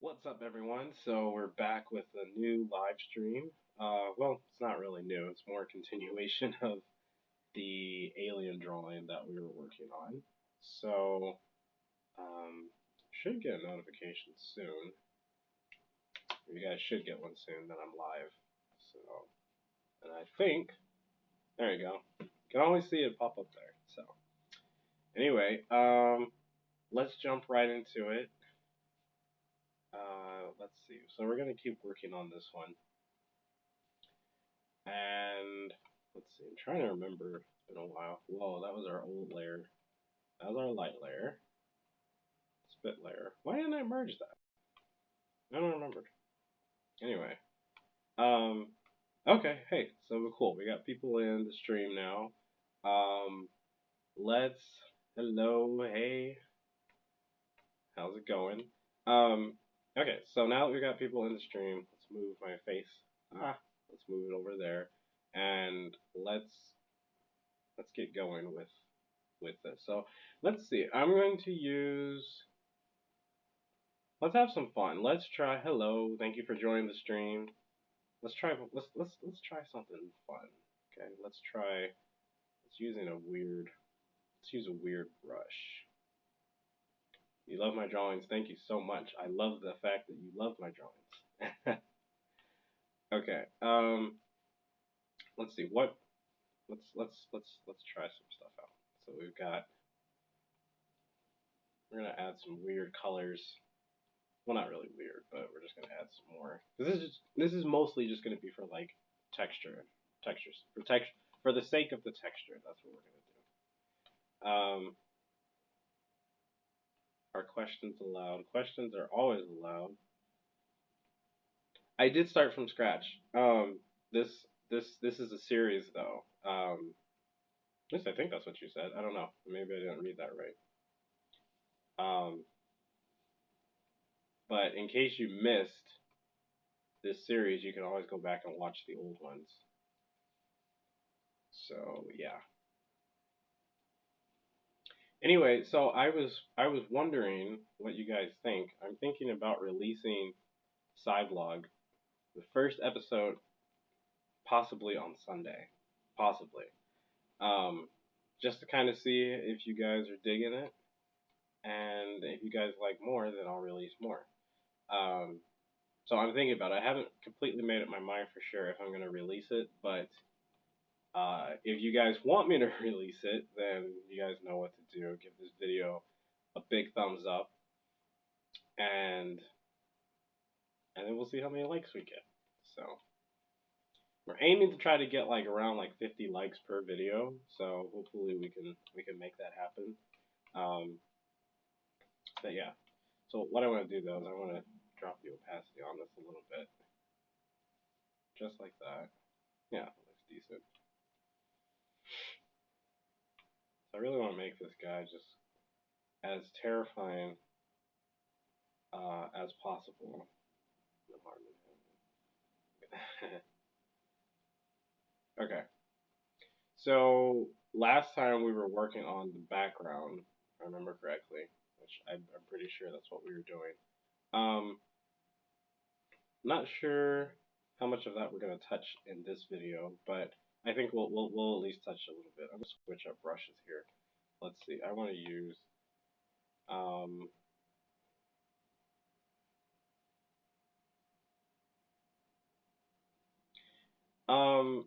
What's up, everyone? So we're back with a new live stream. Well, it's not really new. It's more a continuation of the alien drawing that we were working on. So, should get a notification soon. You guys should get one soon that I'm live. So, and I think there you go. You can always see it pop up there. So, anyway, let's jump right into it. Let's see. So we're gonna keep working on this one. And let's see, I'm trying to remember. It's been a while. Whoa, that was our old layer. That was our light layer. Spit layer. Why didn't I merge that? I don't remember. Anyway. Um okay, hey, so cool. We got people in the stream now. Um let's hello, hey. How's it going? Um okay, so now that we got people in the stream, let's move my face. Let's move it over there. And let's get going with this. So let's see. I'm going to use. Let's have some fun. Let's try. Hello, thank you for joining the stream. Let's try. Let's try something fun. Okay. Let's try. Let's using a weird. Let's use a weird brush. You love my drawings. Thank you so much. I love the fact that you love my drawings. Okay. Let's see. What? Let's try some stuff out. So we've got. We're gonna add some weird colors. Well, not really weird, but we're just gonna add some more. This is mostly just gonna be for like textures for the sake of the texture. That's what we're gonna do. Are questions allowed? Questions are always allowed. I did start from scratch. This this is a series though. At least I think that's what you said. I don't know. Maybe I didn't read that right. But in case you missed this series, you can always go back and watch the old ones. So yeah. Anyway, so I was wondering what you guys think. I'm thinking about releasing Cyblog, the first episode, possibly on Sunday, possibly. Um, just to kind of see if you guys are digging it, and if you guys like more, then I'll release more. Um, so I'm thinking about it. I haven't completely made up my mind for sure if I'm gonna release it, but if you guys want me to release it, then you guys know what to do. Give this video a big thumbs up, and then we'll see how many likes we get. So we're aiming to try to get like around like 50 likes per video. So hopefully we can make that happen. Um, but yeah. So what I want to do though is I want to drop the opacity on this a little bit, just like that. Yeah, it looks decent. So I really want to make this guy just as terrifying as possible. Okay. So last time we were working on the background, if I remember correctly, which I'm pretty sure that's what we were doing. Not sure how much of that we're gonna touch in this video, but I think we'll at least touch a little bit. I'm gonna switch up brushes here. Let's see. I want to use um um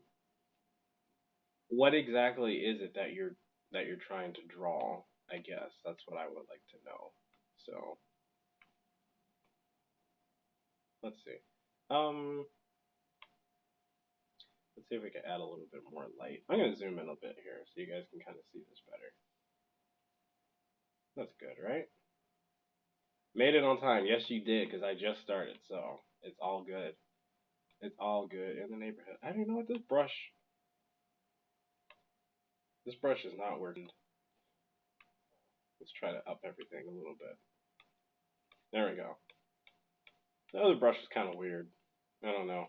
what exactly is it that you're trying to draw? I guess that's what I would like to know. So let's see. Um, let's see if we can add a little bit more light. I'm gonna zoom in a bit here so you guys can kind of see this better. That's good, right? Made it on time. Yes, you did, because I just started, so it's all good. It's all good in the neighborhood. I don't know what this brush. This brush is not working. Let's try to up everything a little bit. There we go. The other brush is kind of weird. I don't know.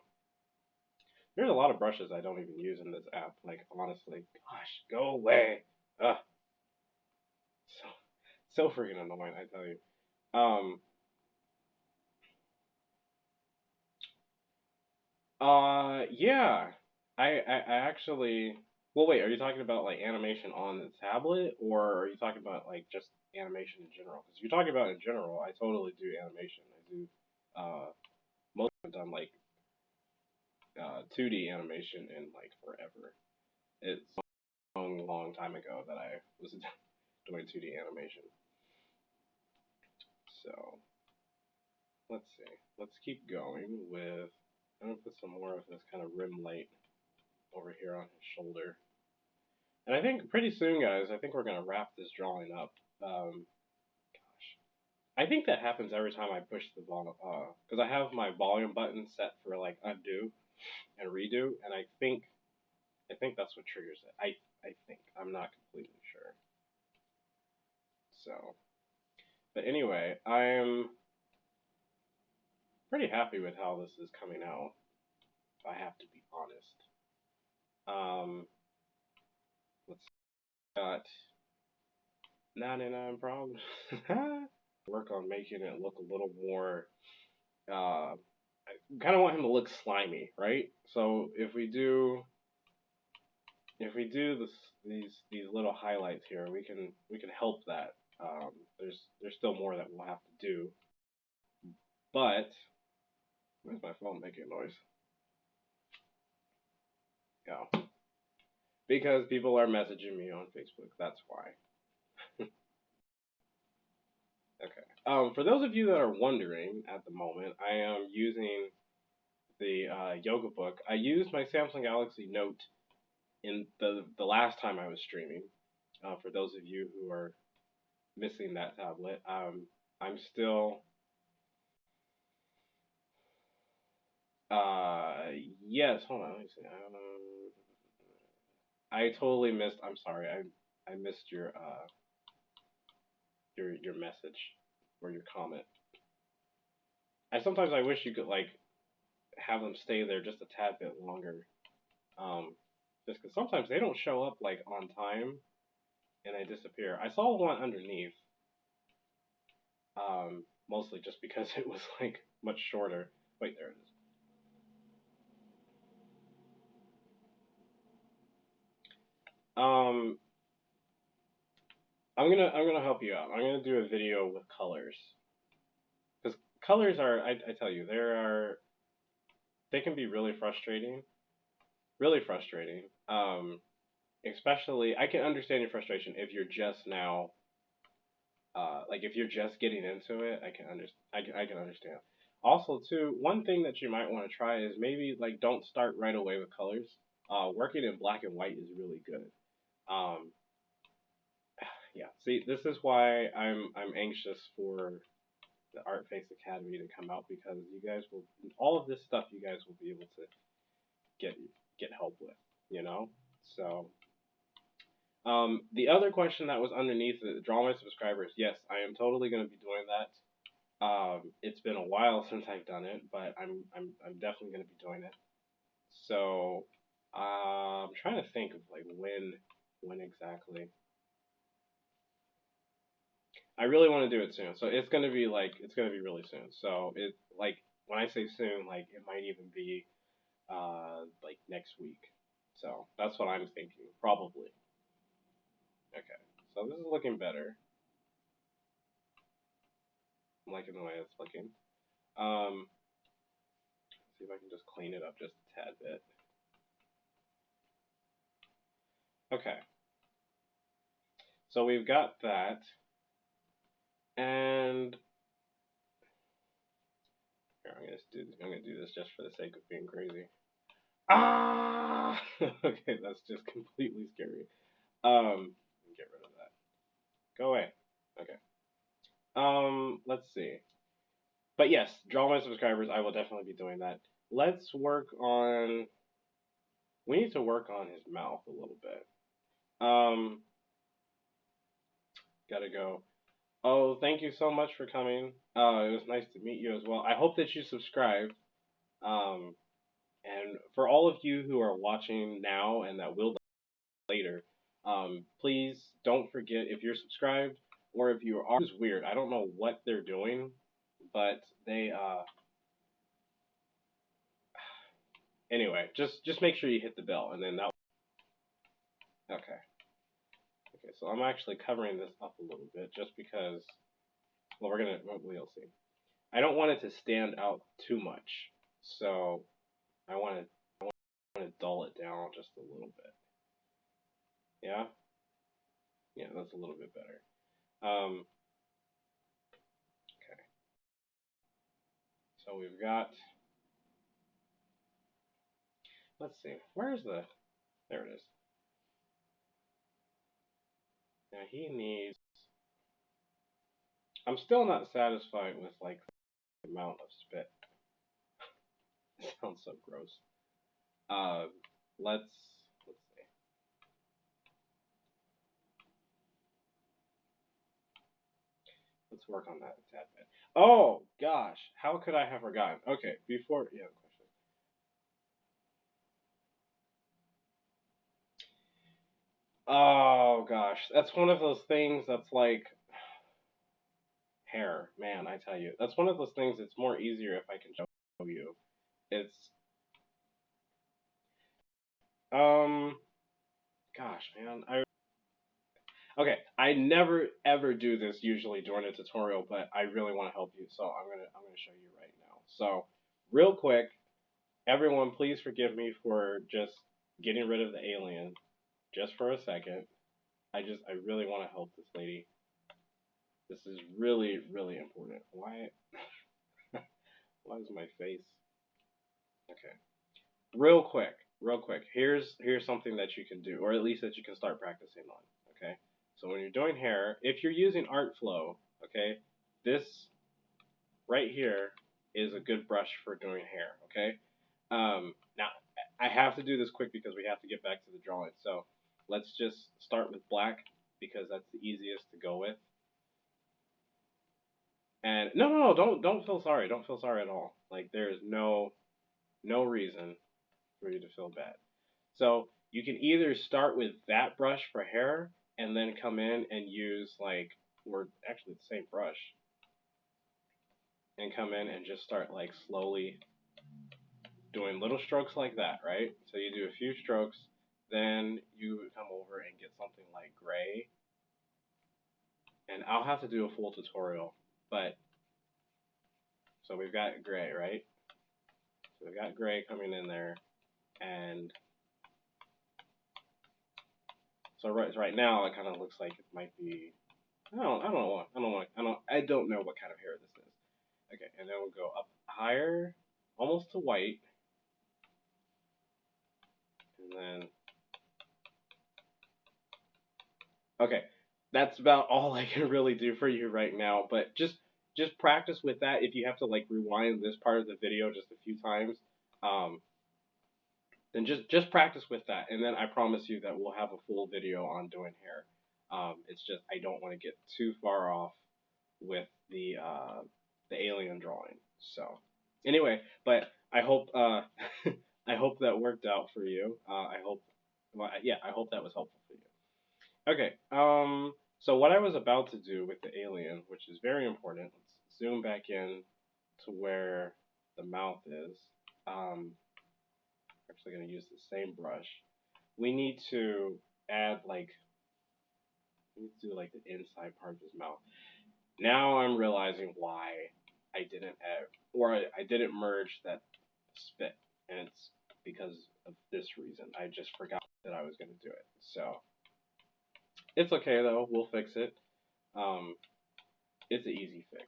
There's a lot of brushes I don't even use in this app. Like honestly, gosh, go away. Ugh, so freaking annoying. I tell you. Um, Yeah. I actually. Well, wait. Are you talking about like animation on the tablet, or are you talking about like just animation in general? Because if you're talking about in general, I totally do animation. I do. Most of the time, like 2D animation in like forever. It's a long, long time ago that I was doing 2D animation. So let's see. Let's keep going with. I'm gonna put some more of this kind of rim light over here on his shoulder. And I think pretty soon, guys, I think we're gonna wrap this drawing up. Um, I think that happens every time I push the volume, because I have my volume button set for like undo and redo, and I think that's what triggers it. I think I'm not completely sure. So, but anyway, I'm pretty happy with how this is coming out. If I have to be honest. Let's got 99 problems. Work on making it look a little more. I kind of want him to look slimy, right? So if we do these little highlights here, we can help that. There's still more that we'll have to do, but where's my phone making noise? Go. Because people are messaging me on Facebook. That's why. Okay. For those of you that are wondering at the moment, I am using the yoga book. I used my Samsung Galaxy Note in the last time I was streaming. For those of you who are missing that tablet, I'm still. Uh, yes. Hold on. Let me see. I totally missed. I'm sorry. I missed your message or your comment. I wish you could like have them stay there just a tad bit longer. Um, just because sometimes they don't show up like on time and they disappear. I saw one underneath. Mostly just because it was like much shorter. Wait, there it is. Um, I'm gonna help you out. I'm gonna do a video with colors because colors are I tell you they can be really frustrating, really frustrating. Especially I can understand your frustration if you're just now like if you're just getting into it. I can understand. Also, too, one thing that you might want to try is maybe like don't start right away with colors. Working in black and white is really good. Um, yeah. See, this is why I'm anxious for the Art Face Academy to come out because you guys will all of this stuff you guys will be able to get get help with, you know. So the other question that was underneath the draw my subscribers. Yes, I am totally going to be doing that. It's been a while since I've done it, but I'm definitely going to be doing it. So I'm trying to think of like when exactly. I really want to do it soon. So it's gonna be really soon. So it like when I say soon, like it might even be like next week. So that's what I'm thinking, probably. Okay. So this is looking better. I'm liking the way it's looking. Um, see if I can just clean it up just a tad bit. Okay. So we've got that, and here, I'm gonna do this just for the sake of being crazy. Ah! Okay, that's just completely scary. Get rid of that. Go away. Okay. Let's see. But yes, draw my subscribers. I will definitely be doing that. Let's work on. We need to work on his mouth a little bit. Um, gotta go. Oh, thank you so much for coming. It was nice to meet you as well. I hope that you subscribed. Um, and for all of you who are watching now and that will later, please don't forget if you're subscribed or if you are. It's weird. I don't know what they're doing, but Anyway, just make sure you hit the bell, and then that. Okay. Okay. So I'm actually covering this up a little bit just because. Well, we'll see. I don't want it to stand out too much, so I want to dull it down just a little bit. Yeah. Yeah, that's a little bit better. Okay. So we've got. Let's see. Where's the? There it is. Now he needs. I'm still not satisfied with like the amount of spit. It sounds so gross. Uh, let's see. Let's work on that a tad bit. Oh gosh, how could I have forgotten? Okay, before yeah, question. Oh gosh, that's one of those things that's like hair, man. I tell you, that's one of those things. It's more easier if I can show you. It's um, gosh, man. I never ever do this usually during a tutorial, but I really want to help you, so I'm gonna show you right now. So, real quick, everyone, please forgive me for just getting rid of the alien just for a second. I really want to help this lady. This is really really important. Why why is my face? Okay. Real quick. Here's something that you can do, or at least that you can start practicing on. Okay. So when you're doing hair, if you're using Artflow, okay, this right here is a good brush for doing hair. Okay. Now I have to do this quick because we have to get back to the drawing. So let's just start with black because that's the easiest to go with. And no, don't feel sorry. Don't feel sorry at all. Like there is no reason for you to feel bad. So you can either start with that brush for hair and then come in and use like, or actually the same brush, and come in and just start like slowly doing little strokes like that, right? So you do a few strokes, then you come over and get something like gray, and I'll have to do a full tutorial, but so we've got gray, right? So we've got gray coming in there, and so right now it kind of looks like it might be. I don't know what kind of hair this is. Okay, and then we'll go up higher, almost to white, and then okay, that's about all I can really do for you right now. But just practice with that. If you have to like rewind this part of the video just a few times, um, then just practice with that, and then I promise you that we'll have a full video on doing hair. It's just I don't want to get too far off with the alien drawing. So anyway, but I hope I hope that worked out for you. I hope well, yeah, I hope that was helpful for you. Okay. So what I was about to do with the alien, which is very important, let's zoom back in to where the mouth is. Actually going to use the same brush. We need to add like we need to do like the inside part of his mouth. Now I'm realizing why I didn't add or I didn't merge that spit, and it's because of this reason. I just forgot that I was going to do it. So it's okay though. We'll fix it. Um, it's an easy fix.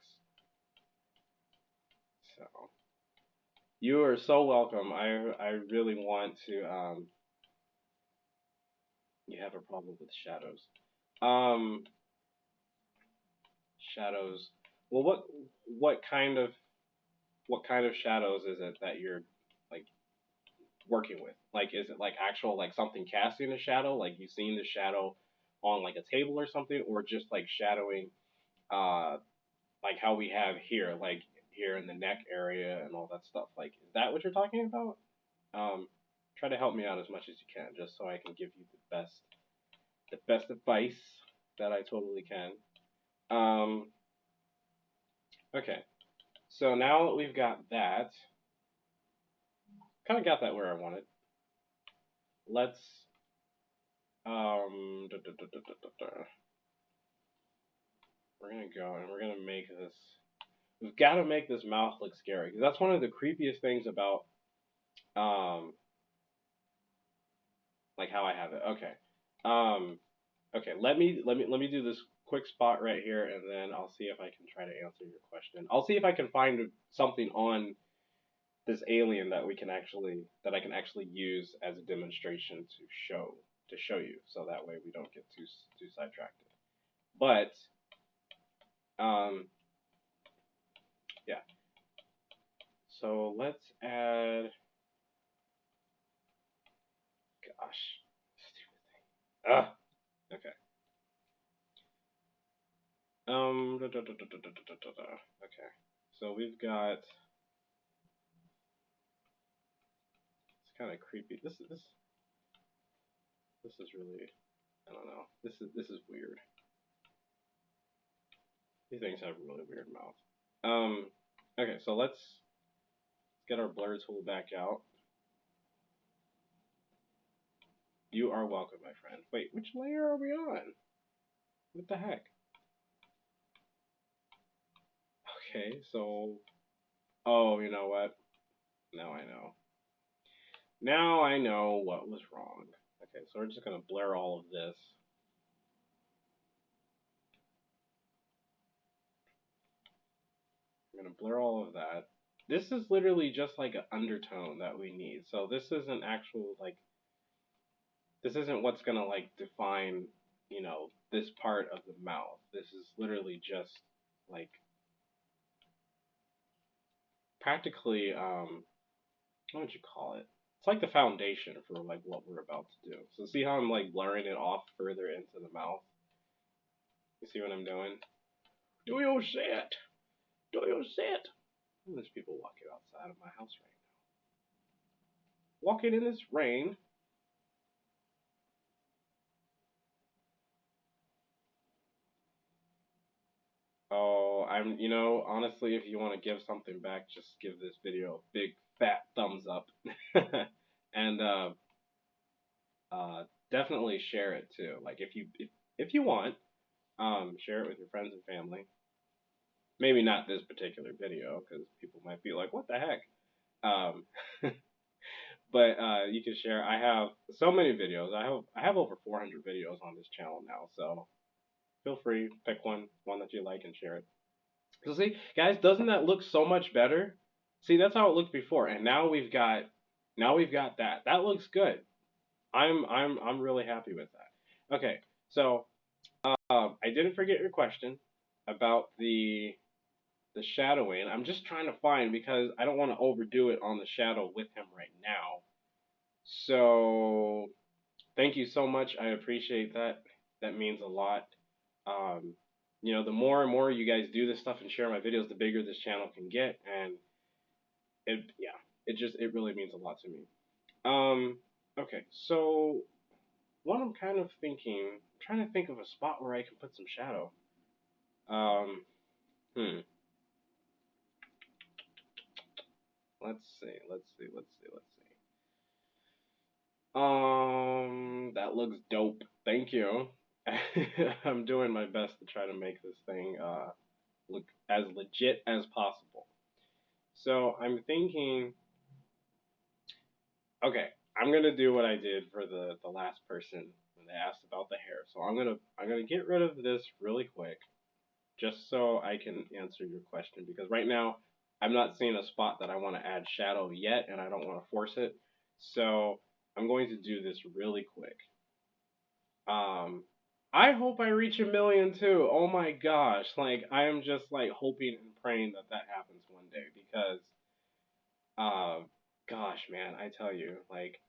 So you are so welcome. I really want to. You have a problem with shadows. Um, shadows. Well, what kind of shadows is it that you're like working with? Like, is it like actual like something casting a shadow? Like you've seen the shadow on like a table or something, or just like shadowing, uh, like how we have here, like here in the neck area and all that stuff. Like, is that what you're talking about? Um, try to help me out as much as you can, just so I can give you the best advice that I totally can. Um, okay, so now that we've got that kind of got that where I wanted. Let's um, da, da, da, da, da, da. We're gonna go and we're gonna make this. We've got to make this mouth look scary because that's one of the creepiest things about um, like how I have it. Okay. Okay. Let me do this quick spot right here, and then I'll see if I can try to answer your question. I'll see if I can find something on this alien that I can actually use as a demonstration to show you, so that way we don't get too sidetracked. But um, yeah. So let's add. Gosh, stupid thing. Ah. Okay. Okay. So we've got. It's kind of creepy. This is really. I don't know. This is weird. These things have really weird mouth. Okay, so let's get our blur tool back out. You are welcome, my friend. Wait, which layer are we on? What the heck? Okay, so. Oh, you know what? Now I know. Now I know what was wrong. Okay, so we're just gonna blur all of this. We're gonna blur all of that. This is literally just like an undertone that we need. So this isn't actual like this isn't what's gonna like define, this part of the mouth. This is literally just like practically what would you call it? It's like the foundation for like what we're about to do. So see how I'm like blurring it off further into the mouth? You see what I'm doing? Do you see it? Do you see it? There's people walking outside of my house right now. Walking in this rain. Oh, honestly, if you want to give something back, just give this video a big fat thumbs up. And uh, definitely share it too. Like if you want, share it with your friends and family. Maybe not this particular video because people might be like, "What the heck?" Um, but you can share. I have so many videos. I have over 400 videos on this channel now. So feel free, pick one that you like, and share it. So see, guys, doesn't that look so much better? See, that's how it looked before, and now we've got that. That looks good. I'm really happy with that. Okay, so I didn't forget your question about the shadowing. I'm just trying to find because I don't want to overdo it on the shadow with him right now. So thank you so much. I appreciate that. That means a lot. Um, the more and more you guys do this stuff and share my videos, the bigger this channel can get, and it really means a lot to me. Okay, so what I'm kind of thinking, I'm trying to think of a spot where I can put some shadow. Um, hmm. Let's see. That looks dope. Thank you. I'm doing my best to try to make this thing look as legit as possible. So I'm thinking, okay, I'm gonna do what I did for the last person when they asked about the hair. So I'm gonna get rid of this really quick, just so I can answer your question because right now I'm not seeing a spot that I want to add shadow yet, and I don't want to force it. So I'm going to do this really quick. Um, I hope I reach 1 million too. Oh my gosh, like I am just like hoping and praying that that happens one day because, uh, gosh, man, I tell you, like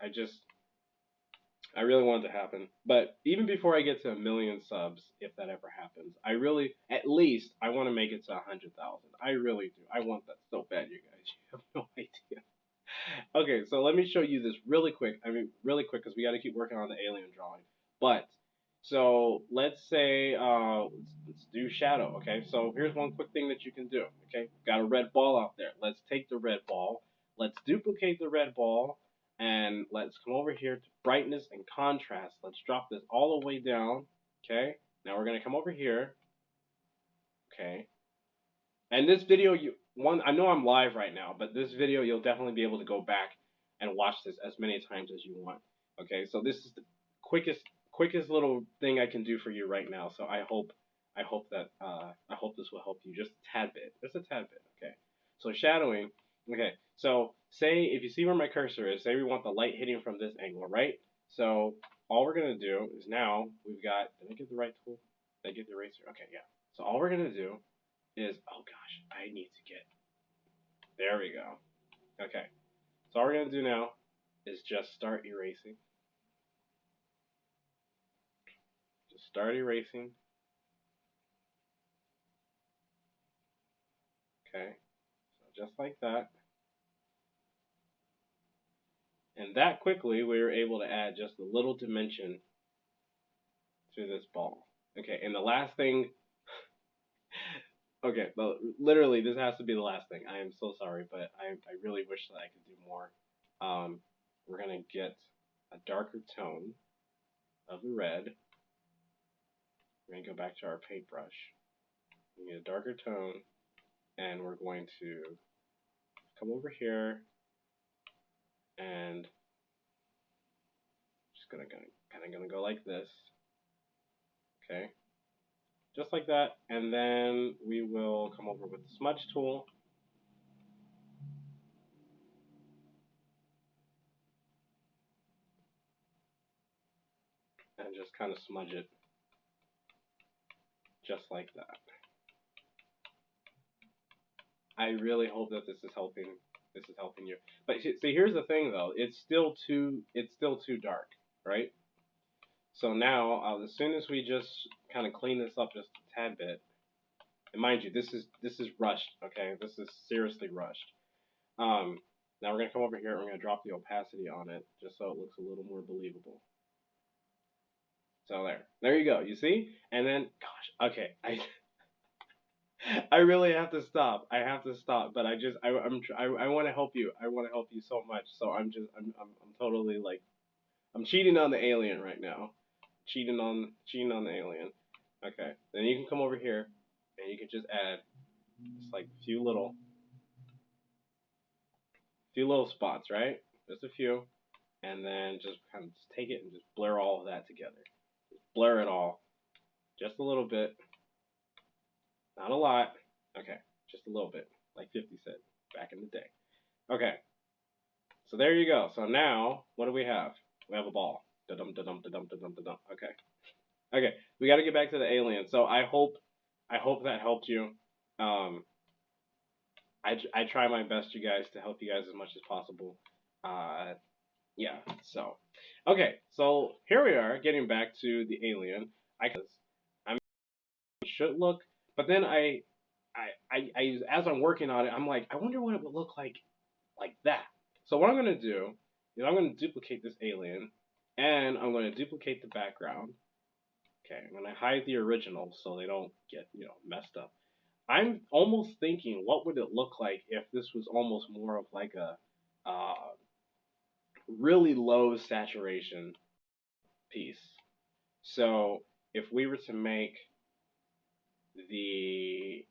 I really want it to happen. But even before I get to 1 million subs, if that ever happens, at least, I want to make it to 100,000. I really do. I want that so bad, you guys. You have no idea. Okay, so let me show you this really quick. I mean, really quick, because we got to keep working on the alien drawing. But so let's say let's do shadow. Okay, so here's one quick thing that you can do. Okay, got a red ball out there. Let's take the red ball. let's duplicate the red ball, and let's come over here to brightness and contrast. Let's drop this all the way down. Okay. Now we're gonna come over here. Okay. And this video, I know I'm live right now, but this video you'll definitely be able to go back and watch this as many times as you want. Okay, so this is the quickest little thing I can do for you right now. So I hope this will help you just a tad bit, Okay, so shadowing. Okay, so say if you see where my cursor is, say we want the light hitting from this angle, right? So all we're gonna do is now we've got. Did I get the right tool? Did I get the eraser? Okay, yeah. So all we're gonna do is, oh gosh, I need to get, there we go. Okay, so all we're going to do now is just start erasing. Just start erasing. Okay, so just like that. And that quickly we were able to add just a little dimension to this ball. Okay, and the last thing, okay, well, literally this has to be the last thing. I am so sorry, but I really wish that I could do more. We're going to get a darker tone of the red. We're going to go back to our paintbrush. We get a darker tone, and we're going to come over here and just kind of gonna go like this. Okay, just like that, and then we will come over with the smudge tool. And just kind of smudge it just like that. I really hope that this is helping you. But see, here's the thing though, it's still too dark, right? So now, as soon as we just kind of clean this up just a tad bit, and mind you, this is rushed, okay? This is seriously rushed. Now we're gonna come over here and we're gonna drop the opacity on it just so it looks a little more believable. So there you go. You see? And then, gosh, okay, I really have to stop. I have to stop. But I want to help you. I want to help you so much. So I'm totally like, I'm cheating on the alien right now. Cheating on the alien. Okay. Then you can come over here and you can just add just like a few little spots, right? Just a few. And then just kind of just take it and just blur all of that together. Just blur it all. Just a little bit. Not a lot. Okay. Just a little bit. Like 50 said back in the day. Okay. So there you go. So now, what do we have? We have a ball. Da-dum, da-dum, da-dum, da-dum, da-dum. Okay. Okay. We got to get back to the alien. So I hope that helped you. I try my best, you guys, to help you guys as much as possible. Yeah. So, okay. So here we are, getting back to the alien. I should look, but then as I'm working on it, I'm like, I wonder what it would look like that. So what I'm gonna do is I'm gonna duplicate this alien, and I'm gonna duplicate the background. Okay, I'm gonna hide the original so they don't get messed up. I'm almost thinking, what would it look like if this was almost more of like a really low saturation piece. So if we were to make the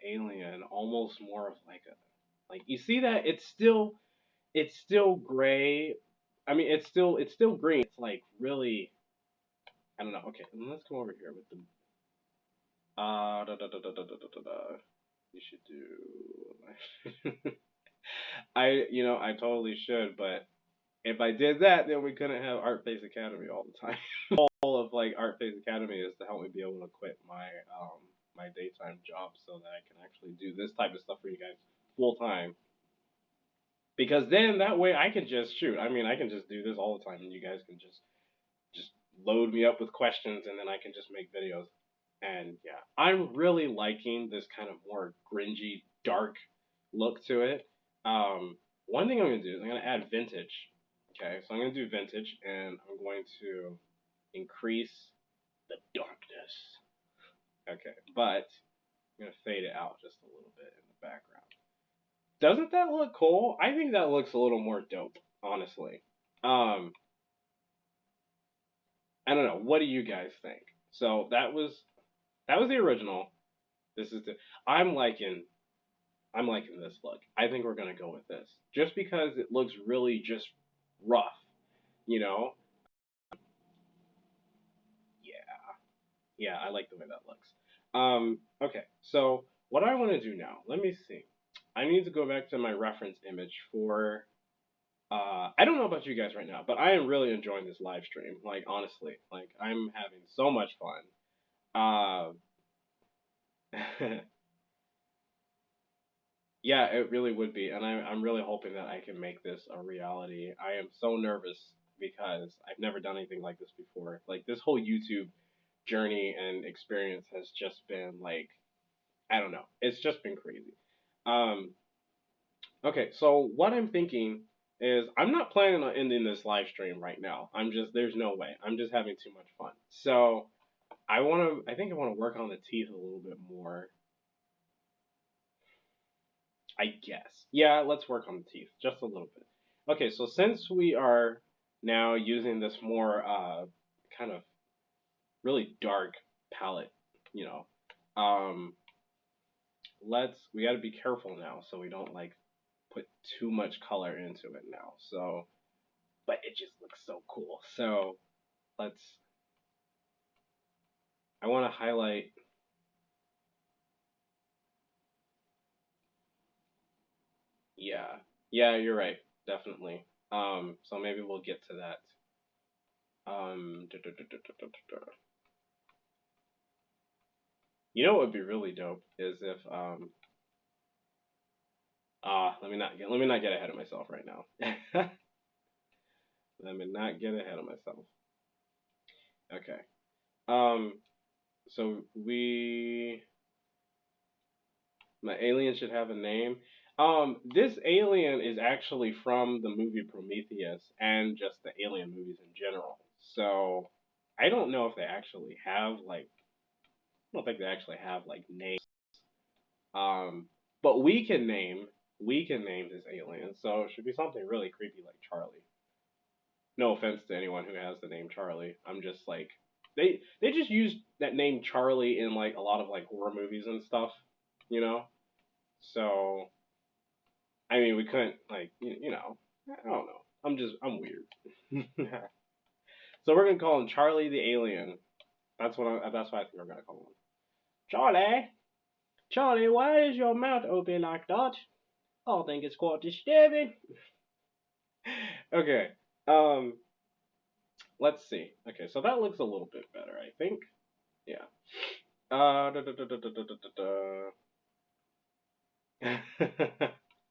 alien almost more of like you see that it's still gray. I mean it's still green. It's like really, I don't know. Okay, let's come over here with the you should do I totally should, but if I did that, then we couldn't have Art Face Academy all the time. All of like Art Face Academy is to help me be able to quit my my daytime job so that I can actually do this type of stuff for you guys full time. Because then that way I can just shoot. I mean, I can just do this all the time, and you guys can just load me up with questions, and then I can just make videos. And yeah, I'm really liking this kind of more gringy, dark look to it. One thing I'm gonna do is I'm gonna add vintage. Okay, so I'm gonna do vintage, and I'm going to increase the darkness. Okay, but I'm gonna fade it out just a little bit in the background. Doesn't that look cool? I think that looks a little more dope, honestly. Um, I don't know. What do you guys think? So that was the original. This is the I'm liking I'm liking this look. I think we're gonna go with this just because it looks really just rough, you know? Yeah, yeah, I like the way that looks. Okay, so what I want to do now? Let me see. I need to go back to my reference image for. I don't know about you guys right now, but I am really enjoying this live stream. Like honestly, like I'm having so much fun. Yeah, it really would be, and I'm really hoping that I can make this a reality. I am so nervous because I've never done anything like this before. Like this whole YouTube journey and experience has just been like I don't know. It's just been crazy. Um, okay, so what I'm thinking is I'm not planning on ending this live stream right now. There's no way. I'm just having too much fun. So I think I want to work on the teeth a little bit more. I guess. Yeah, let's work on the teeth just a little bit. Okay, so since we are now using this more kind of really dark palette, you know, um, we got to be careful now so we don't like put too much color into it now. So, but it just looks so cool. So let's. I want to highlight. Yeah, yeah, you're right. Definitely. So maybe we'll get to that. You know what would be really dope is if let me not get ahead of myself right now. Let me not get ahead of myself. Okay. Um so we my alien should have a name. This alien is actually from the movie Prometheus and just the alien movies in general. So I don't know if they actually have like I don't think they actually have like names. Um but we can name this alien, so it should be something really creepy like Charlie. No offense to anyone who has the name Charlie. I'm just like they just use that name Charlie in like a lot of like horror movies and stuff, you know. So I mean, we couldn't like you know. I don't know. I'm weird. So we're gonna call him Charlie the Alien. That's what I think we're gonna call him. Charlie, Charlie, why is your mouth open like that? I think it's quite disturbing. Okay. Um. Let's see. Okay, so that looks a little bit better, I think. Yeah.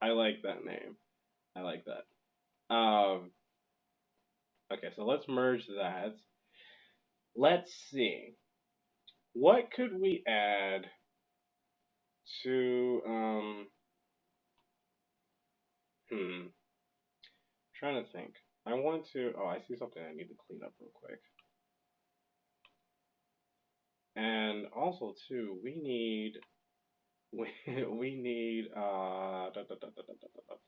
I like that name. I like that. Okay, so let's merge that. Let's see. What could we add to hmm trying to think. I want to I see something I need to clean up real quick. And also too, we, we need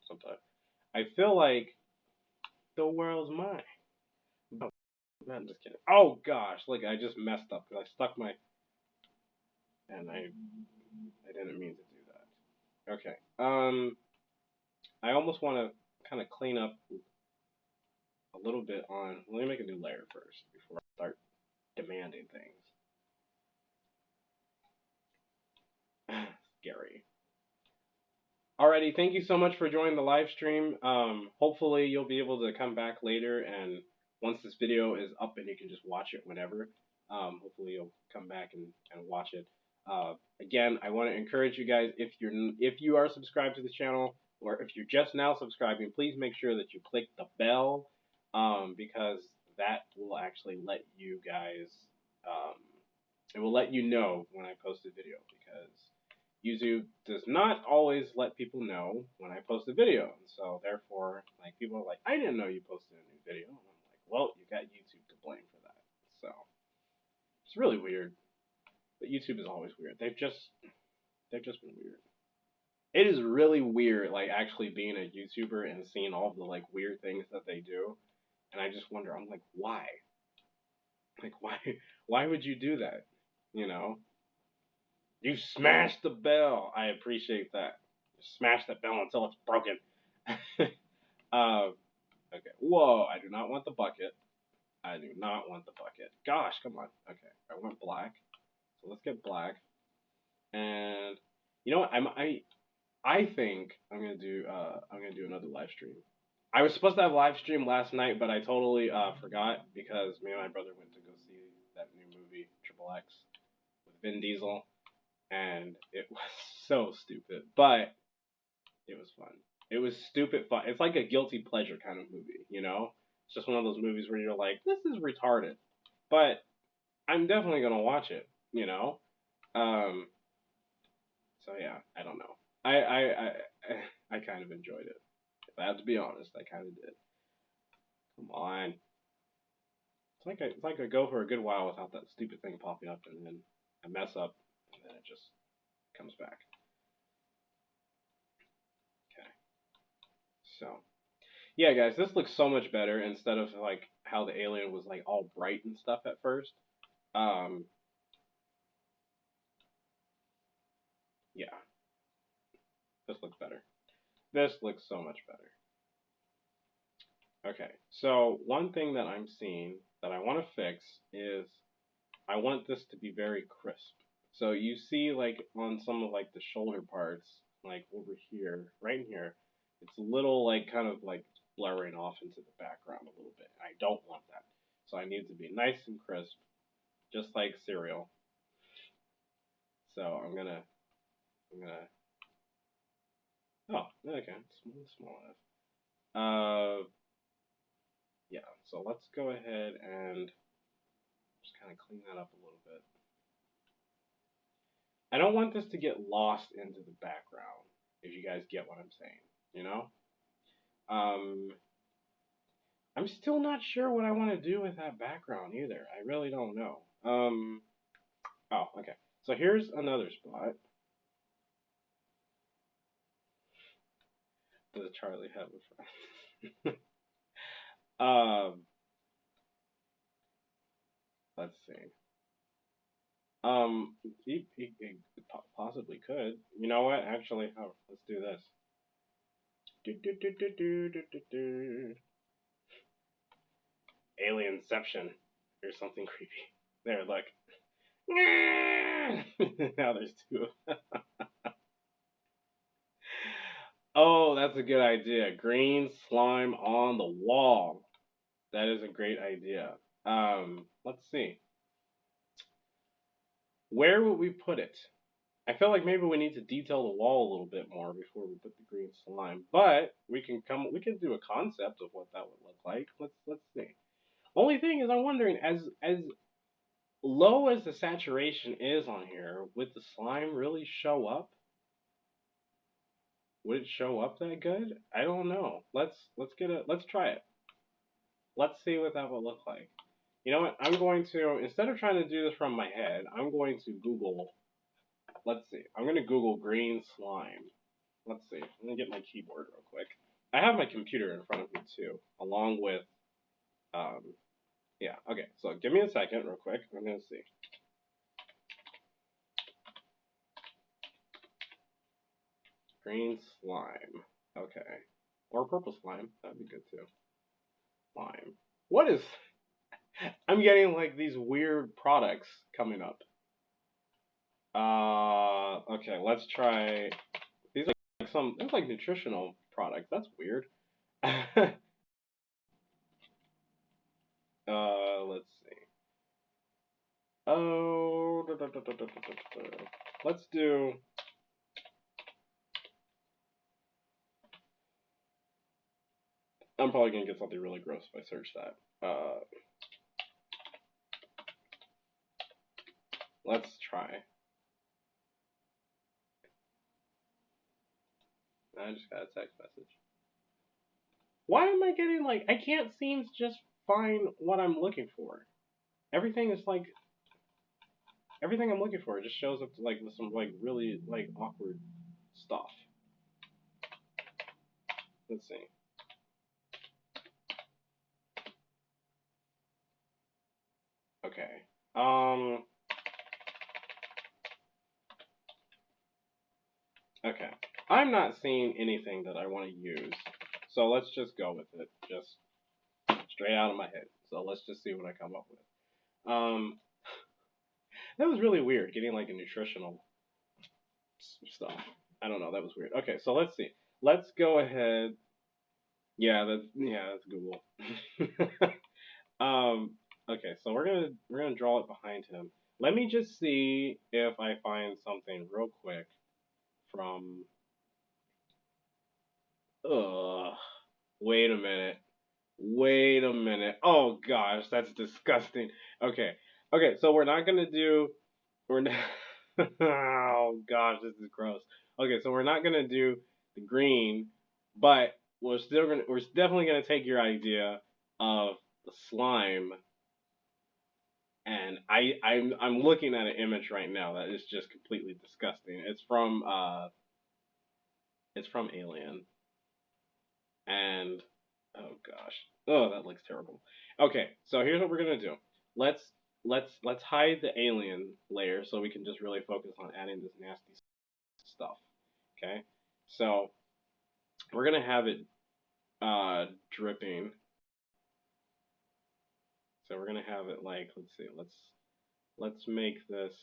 sometimes I feel like the world's mine. No, I'm just kidding. Oh gosh, like I just messed up because I stuck my and I didn't mean to do that. Okay. I almost want to kind of clean up a little bit on. Let me make a new layer first before I start demanding things. Scary. Alrighty, thank you so much for joining the live stream. Hopefully you'll be able to come back later, and once this video is up and you can just watch it whenever. Hopefully you'll come back and watch it. Again, I want to encourage you guys if you are subscribed to the channel or if you're just now subscribing, please make sure that you click the bell because that will actually let you guys it will let you know when I post a video because YouTube does not always let people know when I post a video. And so therefore, like people are like, I didn't know you posted a new video. And I'm like, well, you got YouTube to blame for that. So it's really weird. But YouTube is always weird. They've just been weird. it is really weird, like actually being a YouTuber and seeing all the like weird things that they do, and I just wonder, I'm like, why? Like, why? Why would you do that? You know, you smashed the bell. I appreciate that. Smash that bell until it's broken. Okay. Whoa! I do not want the bucket. I do not want the bucket. Gosh, come on. Okay, I want black. So let's get black. And you know what? I think I'm gonna do another live stream. I was supposed to have a live stream last night, but I totally forgot because me and my brother went to go see that new movie Triple X with Vin Diesel, and it was so stupid, but it was fun. It was stupid fun. It's like a guilty pleasure kind of movie, you know? It's just one of those movies where you're like, this is retarded, but I'm definitely gonna watch it, you know? Um, so yeah, I don't know. I kind of enjoyed it. If I have to be honest, I kind of did. Come on. It's like I go for a good while without that stupid thing popping up, and then I mess up, and then it just comes back. Okay. So yeah, guys, this looks so much better instead of like how the alien was like all bright and stuff at first. Um, yeah, this looks better. This looks so much better. Okay, so one thing that I'm seeing that I want to fix is I want this to be very crisp. So you see like on some of like the shoulder parts, like over here, right in here, it's a little like kind of like blurring off into the background a little bit. I don't want that. So I need to be nice and crisp, just like cereal. So I'm gonna, oh, okay, small enough. Yeah, so let's go ahead and just kind of clean that up a little bit. I don't want this to get lost into the background, if you guys get what I'm saying, you know? Um, I'm still not sure what I want to do with that background either. I really don't know. Oh, okay. So here's another spot. Does Charlie have a friend? um, let's see. He possibly could. You know what? Actually, oh, let's do this. Do, do, do, do, do, do, do, do. Alienception. There's something creepy. There, look. Now there's two. Oh, that's a good idea. Green slime on the wall. That is a great idea. Let's see. Where would we put it? I feel like maybe we need to detail the wall a little bit more before we put the green slime. But we can do a concept of what that would look like. Let's see. Only thing is I'm wondering as low as the saturation is on here, would the slime really show up? Would it show up that good? I don't know. Let's try it. Let's see what that will look like. You know what? I'm going to instead of trying to do this from my head, I'm going to Google. Let's see. I'm going to Google green slime. Let's see. Let me get my keyboard real quick. I have my computer in front of me too, along with um. Yeah. Okay. So give me a second, real quick. I'm gonna see. Green slime. Okay. Or purple slime. That'd be good too. Slime. What is? I'm getting like these weird products coming up. Okay, let's try. These are like some. It's like nutritional products. That's weird. Let's see. Oh, let's do. I'm probably gonna get something really gross if I search that. Let's try. I just got a text message. Why am I getting like I can't seem to just find what I'm looking for? Everything is like everything I'm looking for just shows up to like with some like really like awkward stuff. Let's see. Okay. Okay. I'm not seeing anything that I want to use, so let's just go with it. Just straight out of my head. So let's just see what I come up with. That was really weird, getting like a nutritional stuff. I don't know. That was weird. Okay, so let's see. Let's go ahead. That's Google. Okay, so we're gonna draw it behind him. Let me just see if I find something real quick from. Ugh. Wait a minute. Wait a minute. Oh gosh, that's disgusting. Okay. Okay, so we're not gonna do. We're not. Oh gosh, this is gross. Okay, so we're not gonna do the green, but we're definitely gonna take your idea of the slime, and I'm looking at an image right now that is just completely disgusting. It's from Alien, and oh gosh, oh that looks terrible. Okay, so here's what we're gonna do. Let's let's hide the alien layer so we can just really focus on adding this nasty stuff. Okay, so we're gonna have it dripping. So we're gonna have it like let's see, let's make this.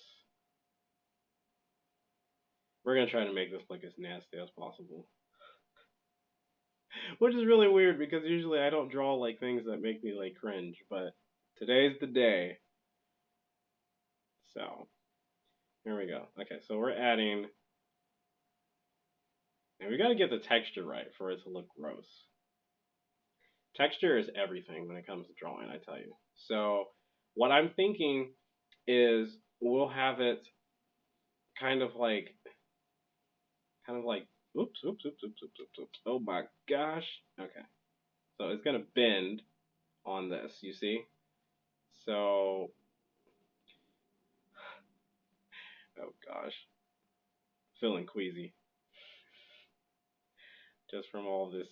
We're gonna try to make this look as nasty as possible. Which is really weird because usually I don't draw like things that make me like cringe, but today's the day. So here we go. Okay, so we're adding, and we gotta get the texture right for it to look gross. Texture is everything when it comes to drawing, I tell you. So what I'm thinking is we'll have it kind of like, oops. Oh my gosh. Okay, so it's gonna bend on this. You see? So, oh gosh, feeling queasy just from all this.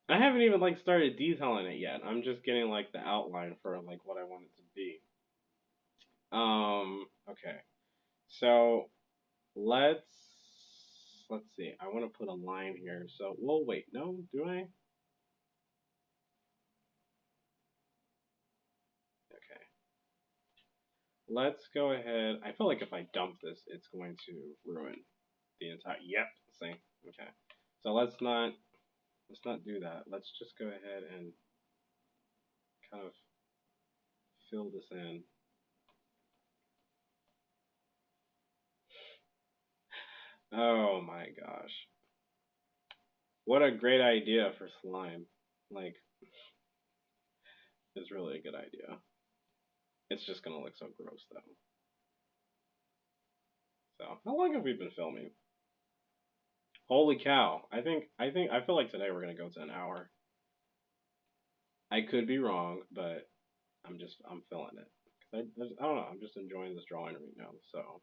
I haven't even like started detailing it yet. I'm just getting like the outline for like what I want it to be. Okay. So let's let's see. I want to put a line here. So, well, wait. No, do I? Okay. Let's go ahead. I feel like if I dump this, it's going to ruin the entire. Yep. See. Okay. So let's not do that. Let's just go ahead and kind of fill this in. Oh my gosh. What a great idea for slime. Like, it's really a good idea. It's just gonna look so gross though. So, how long have we been filming? Holy cow. I feel like today we're gonna go to an hour. I could be wrong, but I'm feeling it. I don't know, I'm just enjoying this drawing right now, so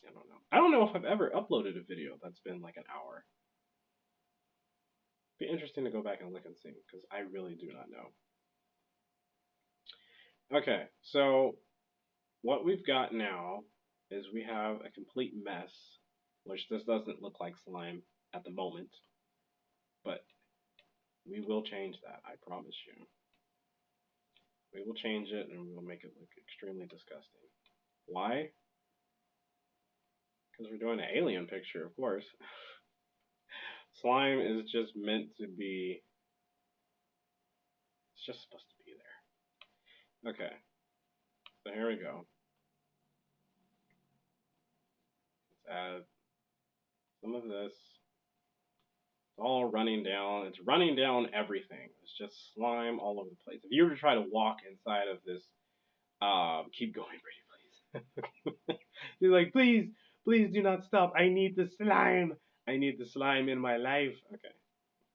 I don't know. I don't know if I've ever uploaded a video that's been like an hour. It'd be interesting to go back and look and see, because I really do not know. Okay, so what we've got now is we have a complete mess, which this doesn't look like slime at the moment, but we will change that, I promise you. We will change it and we will make it look extremely disgusting. Why? Because we're doing an alien picture, of course. Slime is just meant to be, it's just supposed to be there. Okay, so here we go. Let's add some of this. It's all running down. It's running down everything. It's just slime all over the place. If you ever try to walk inside of this, keep going, pretty please. She's like, please, please do not stop. I need the slime. I need the slime in my life. Okay,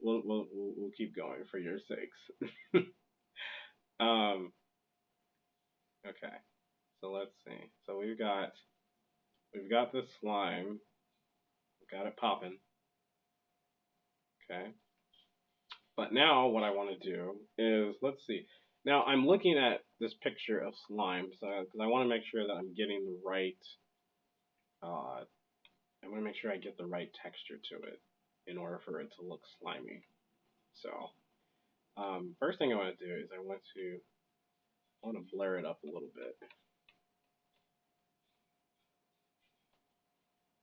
we'll keep going for your sakes. um, okay. So let's see. So we've got this slime. We've got it popping. Okay. But now what I want to do is, let's see. Now I'm looking at this picture of slime, so because I want to make sure that I'm getting the right. Uh, I want to make sure I get the right texture to it in order for it to look slimy. So first thing I want to do is I want to blur it up a little bit.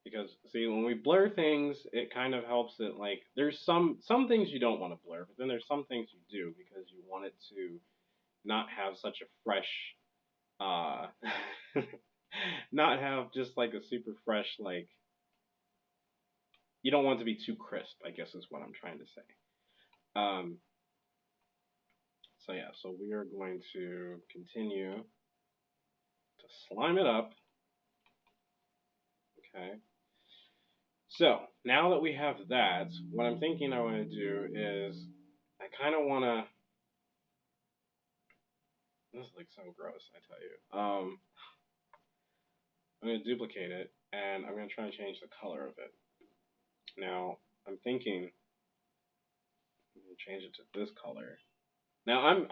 Because see, when we blur things, it kind of helps it. Like there's some things you don't want to blur, but then there's some things you do because you want it to not have such a fresh, uh, not have just like a super fresh like. You don't want it to be too crisp, I guess is what I'm trying to say. Um, so yeah, so we are going to continue to slime it up. Okay. So now that we have that, what I'm thinking I want to do is I kind of want to. This is like so gross, I tell you. I'm gonna duplicate it and I'm gonna try and change the color of it. Now I'm thinking I'm gonna change it to this color. Now I'm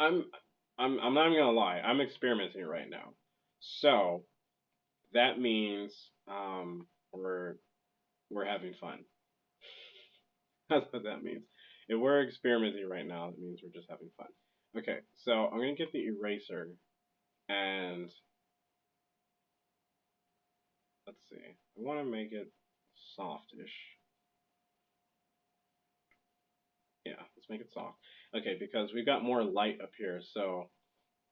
not even gonna lie. I'm experimenting right now. So that means we're having fun. That's what that means. If we're experimenting right now, it means we're just having fun. Okay, so I'm gonna get the eraser and let's see. I want to make it softish. Yeah, let's make it soft. Okay, because we've got more light up here, so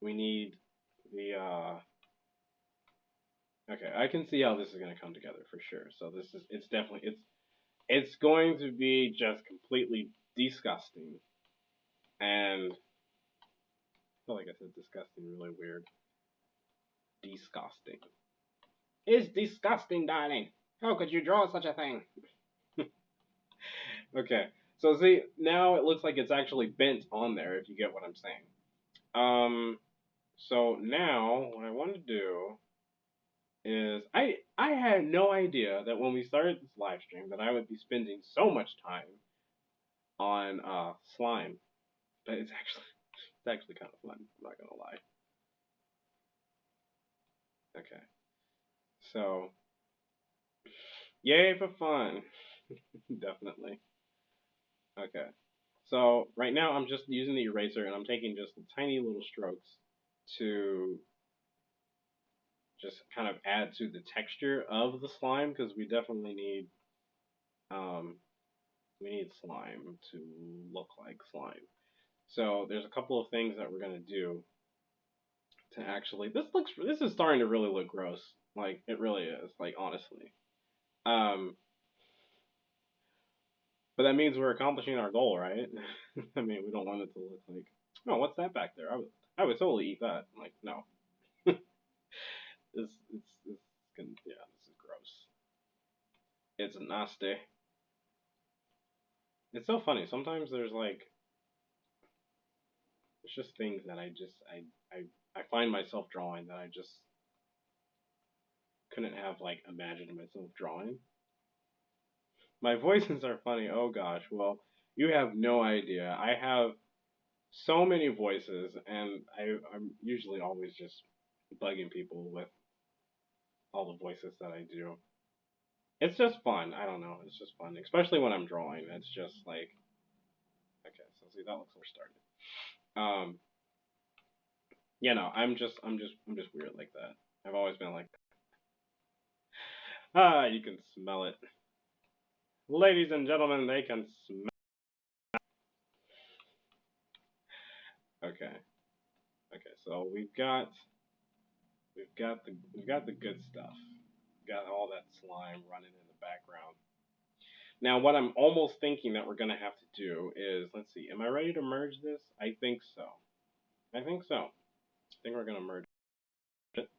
we need the okay, I can see how this is gonna come together for sure. So this is it's definitely it's going to be just completely disgusting. And I feel like I said disgusting really weird. Disgusting. It's disgusting, darling. How could you draw such a thing? Okay. So see, now it looks like it's actually bent on there, if you get what I'm saying. So now what I want to do is I had no idea that when we started this live stream that I would be spending so much time on slime, but it's actually kind of fun. I'm not gonna lie. Okay, so yay for fun, definitely. Okay, so right now I'm just using the eraser and I'm taking just tiny little strokes to just kind of add to the texture of the slime because um, we need slime to look like slime. So there's a couple of things that we're gonna do to actually. This is starting to really look gross. Like it really is. Like honestly. Um, but that means we're accomplishing our goal, right? I mean, we don't want it to look like. No, what's that back there? I would totally eat that. Like no, yeah, this is gross. It's nasty. It's so funny. Sometimes it's just things that I find myself drawing that I just couldn't have like imagined myself drawing. My voices are funny. Oh gosh. Well, you have no idea. I have so many voices, and I'm usually always just bugging people with all the voices that I do. It's just fun. I don't know. It's just fun, especially when I'm drawing. It's just like okay. So see, that looks like we're started. Yeah, no, I'm just weird like that. I've always been like, ah, you can smell it, ladies and gentlemen. They can smell. Okay, okay. So we've got the good stuff. We've got all that slime running in the background. Now, what I'm almost thinking that we're gonna have to do is, let's see, am I ready to merge this? I think so. I think so. I think we're gonna merge it,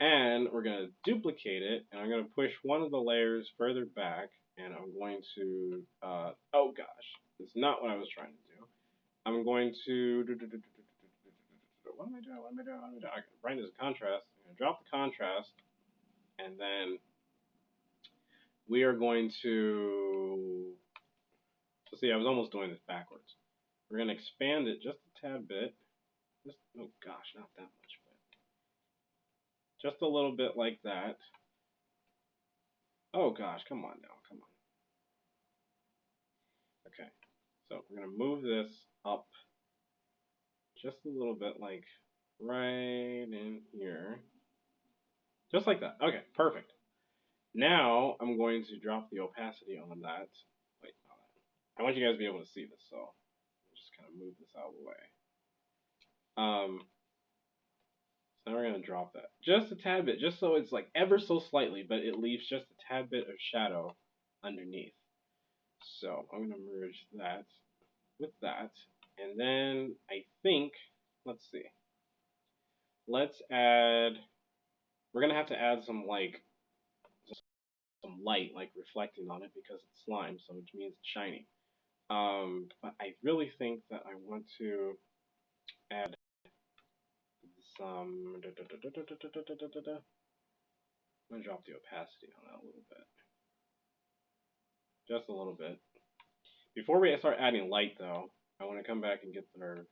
and we're gonna duplicate it, and I'm gonna push one of the layers further back, and I'm going to, oh gosh, it's not what I was trying to do. I'm going to, what am I doing? What am I doing? What am I doing? Okay, right as a contrast. I'm gonna drop the contrast, and then we are going to So see, I was almost doing this backwards. We're gonna expand it just a tad bit. Just, oh gosh, not that much, but just a little bit like that. Oh gosh, come on now, come on. Okay, so we're gonna move this up just a little bit, like right in here. Just like that. Okay, perfect. Now I'm going to drop the opacity on that. Wait, I want you guys to be able to see this, so I'll just kind of move this out of the way. So now we're going to drop that just a tad bit, just so it's like ever so slightly, but it leaves just a tad bit of shadow underneath. So I'm going to merge that with that, and then I think, let's see, let's add, we're going to have to add some like some light like reflecting on it because it's slime, so which means it's shiny. But I really think that I want to add some. I'm gonna drop the opacity on that a little bit, just a little bit. Before we start adding light, though, I want to come back and get our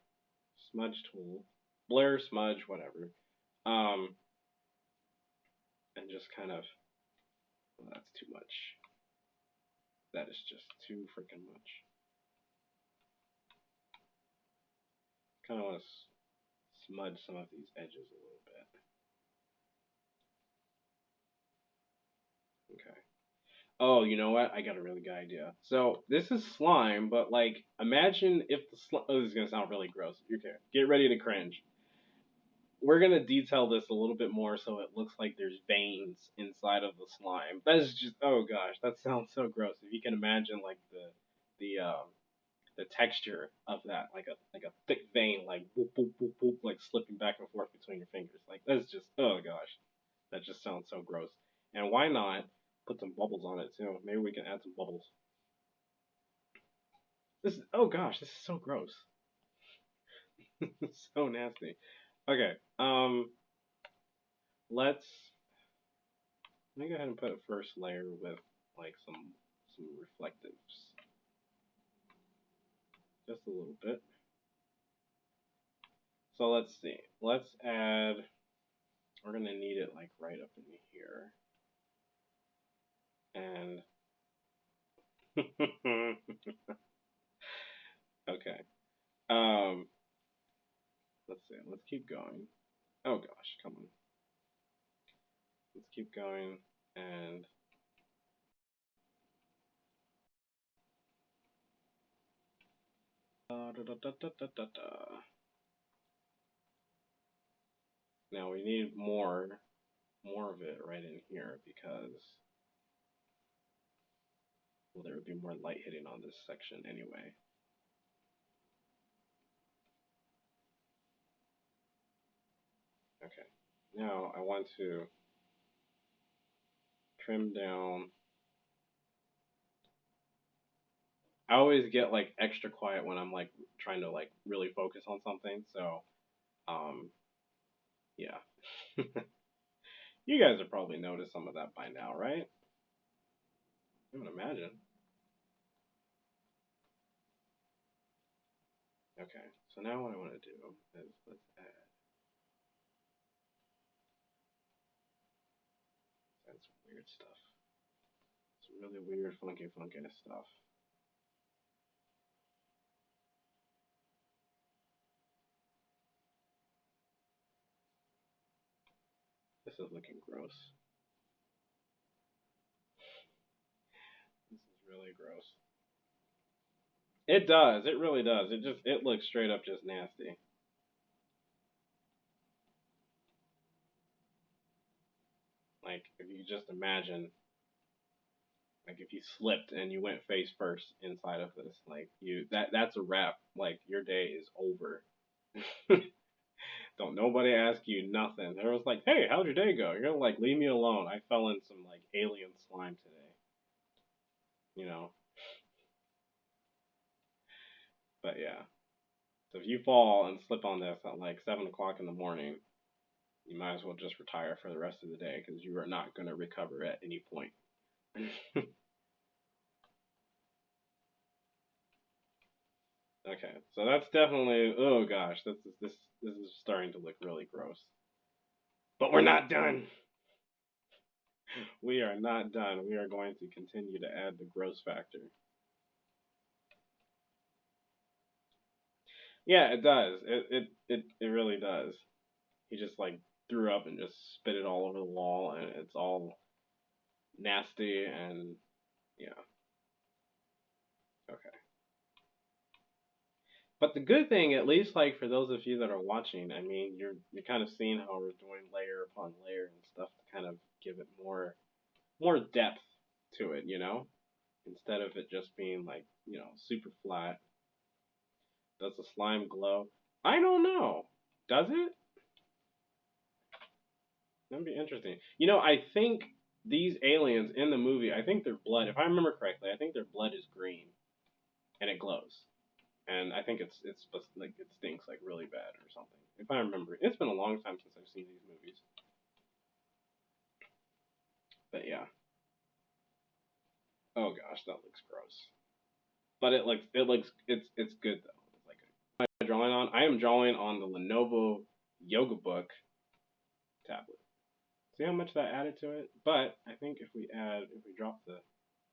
smudge tool, blur, smudge, whatever, and just kind of. Well, that's too much. That is just too freaking much. Kind of want to smudge some of these edges a little bit. Okay. Oh, you know what? I got a really good idea. So this is slime, but like, imagine if the slime. Oh, this is gonna sound really gross. Okay, get ready to cringe. We're gonna detail this a little bit more so it looks like there's veins inside of the slime. That's just. Oh gosh, that sounds so gross. If you can imagine like the texture of that, like a thick vein, like boop boop boop boop, like slipping back and forth between your fingers. Like that's just. Oh gosh, that just sounds so gross. And why not put some bubbles on it too? Maybe we can add some bubbles. This is, oh gosh, this is so gross. So nasty. Okay, let's let me go ahead and put a first layer with like some reflectives. Just a little bit. So let's see. Let's add, we're gonna need it like right up in here. And okay. Let's see. Let's keep going. Oh gosh, come on. Let's keep going and now we need more of it right in here because well there would be more light hitting on this section anyway. Okay. Now I want to trim down. I always get like extra quiet when I'm like trying to like really focus on something. So, yeah. You guys have probably noticed some of that by now, right? I would imagine. Okay. So now what I want to do is let's add some weird stuff. Some really weird, funky stuff. This is looking gross. This is really gross. It does. It really does. It looks straight up just nasty. Like if you just imagine, like if you slipped and you went face first inside of this, like that's a wrap. Like your day is over. Don't nobody ask you nothing. They're just like, hey, how'd your day go? You're like, leave me alone. I fell in some like alien slime today. You know. But yeah. So if you fall and slip on this at like 7 o'clock in the morning, you might as well just retire for the rest of the day because you are not going to recover at any point. Okay, so that's definitely. Oh gosh, this is starting to look really gross. But we're not done. We are not done. We are going to continue to add the gross factor. Yeah, it does. It really does. He just like threw up and just spit it all over the wall, and it's all nasty and yeah. Okay. But the good thing, at least like for those of you that are watching, I mean, you're kind of seeing how we're doing layer upon layer and stuff to kind of give it more depth to it, instead of it just being like super flat. Does the slime glow? I don't know. Does it? That'd be interesting. I think these aliens in the movie, I think their blood, if I remember correctly, I think their blood is green and it glows. And I think it's supposed to, like it stinks like really bad or something. If I remember, it's been a long time since I've seen these movies. But yeah. Oh gosh, that looks gross. But it's good though. It's like drawing on. I am drawing on the Lenovo Yoga Book tablet. See how much that added to it? But I think if we drop the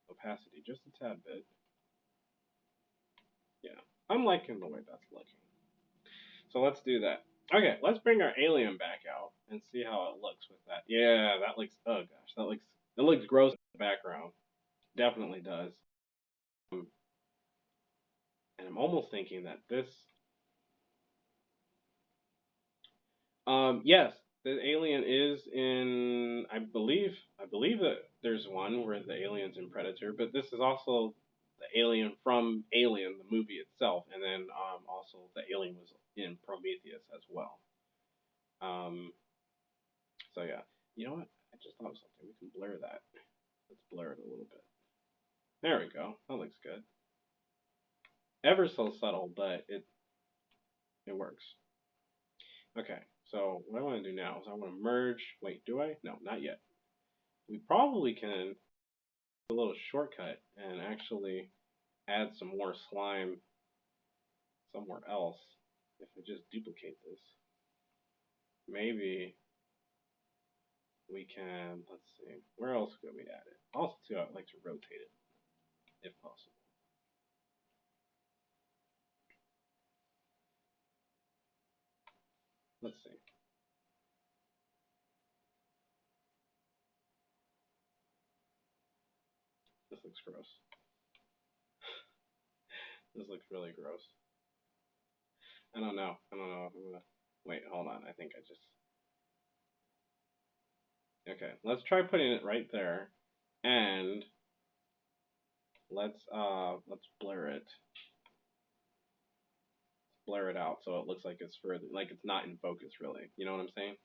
opacity just a tad bit, yeah, I'm liking the way that's looking. So let's do that. Okay, let's bring our alien back out and see how it looks with that. Yeah, that looks. Oh gosh, it looks gross in the background. Definitely does. And I'm almost thinking that this. Yes, the alien is in. I believe that there's one where the alien's in Predator, but this is also the alien from Alien, the movie itself, and then also the alien was in Prometheus as well. Um, so yeah, you know what? I just thought of something. We can blur that. Let's blur it a little bit. There we go. That looks good. Ever so subtle, but it works. Okay, so what I want to do now is I want to merge. Wait, do I? No, not yet. We probably can do a little shortcut and actually add some more slime somewhere else. If I just duplicate this, maybe we can. Let's see, where else could we add it? Also, too, I'd like to rotate it if possible. Let's see. This looks gross. This looks really gross. I don't know. I don't know if I'm gonna. Wait, hold on. I think I just. Okay, let's try putting it right there, and let's blur it out so it looks like it's further, like it's not in focus really. You know what I'm saying?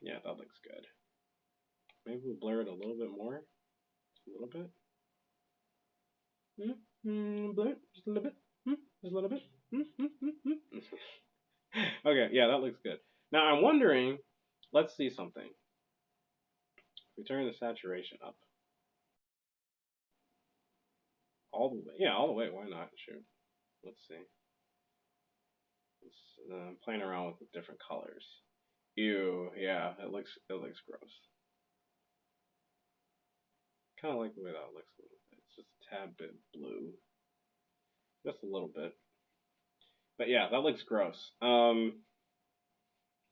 Yeah, that looks good. Maybe we'll blur it a little bit more, just a little bit. Blur it just a little bit. Just a little bit. Okay, yeah, that looks good. Now I'm wondering. Let's see something. If we turn the saturation up all the way, yeah, all the way. Why not? Shoot. Let's see. Playing around with the different colors. Ew, yeah, it looks gross. Kind of like the way that looks a little bit. It's just a tad bit blue, just a little bit. But yeah, that looks gross.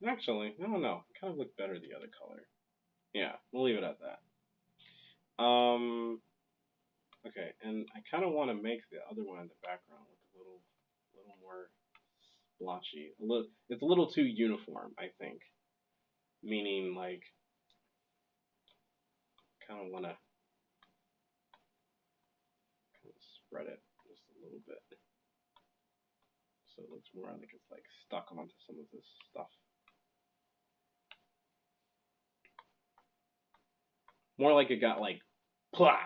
Actually, I don't know. It kind of looked better the other color. Yeah, we'll leave it at that. Okay, and I kind of want to make the other one in the background look little more splotchy. It's a little too uniform, I think. Meaning, like, kind of want to spread it just a little bit, so it looks more like it's like stuck onto some of this stuff. More like it got like, plah,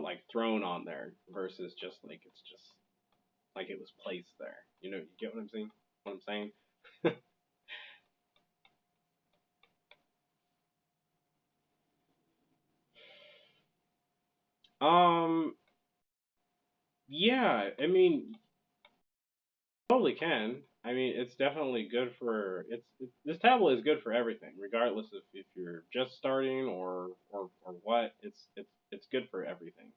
like thrown on there versus just like it's just like it was placed there. You get what I'm saying? What I'm saying? um, Yeah, I mean, totally can. I mean, it's definitely good for this tablet is good for everything, regardless of if you're just starting or what. It's good for everything.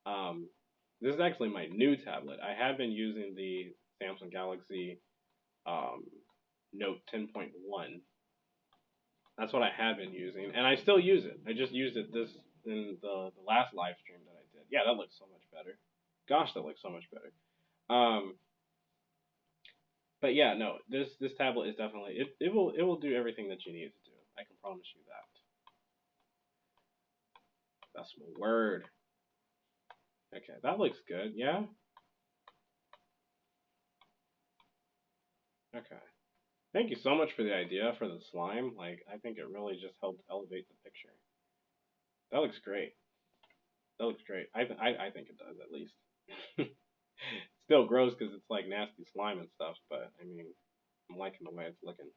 Um, this is actually my new tablet. I have been using the Samsung Galaxy um, Note 10.1. That's what I have been using, and I still use it. I just used it this in the last live stream that I did. Yeah, that looks so much better. Gosh, that looks so much better. Um, but yeah, no, this tablet is definitely it will do everything that you need it to do. I can promise you that. That's my word. Okay, that looks good. Yeah. Okay. Thank you so much for the idea for the slime. Like, I think it really just helped elevate the picture. That looks great. That looks great. I think it does at least. Still gross because it's like nasty slime and stuff, but I mean, I'm liking the way it's looking.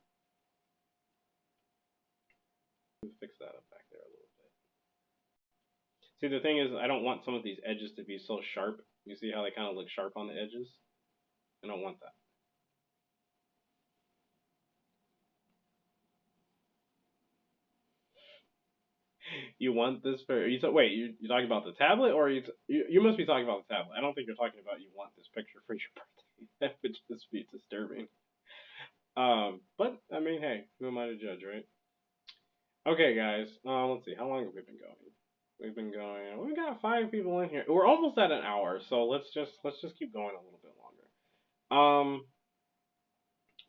Let's fix that up back there a little bit. See, the thing is, I don't want some of these edges to be so sharp. You see how they kind of look sharp on the edges? I don't want that. You want this for you? Wait, you talking about the tablet, or you must be talking about the tablet? I don't think you're talking about you want this picture for your birthday. That would just be disturbing. But I mean, hey, who am I to judge, right? Okay, guys. Let's see. How long have we been going? We've been going. We got 5 people in here. We're almost at an hour, so let's just keep going a little bit longer.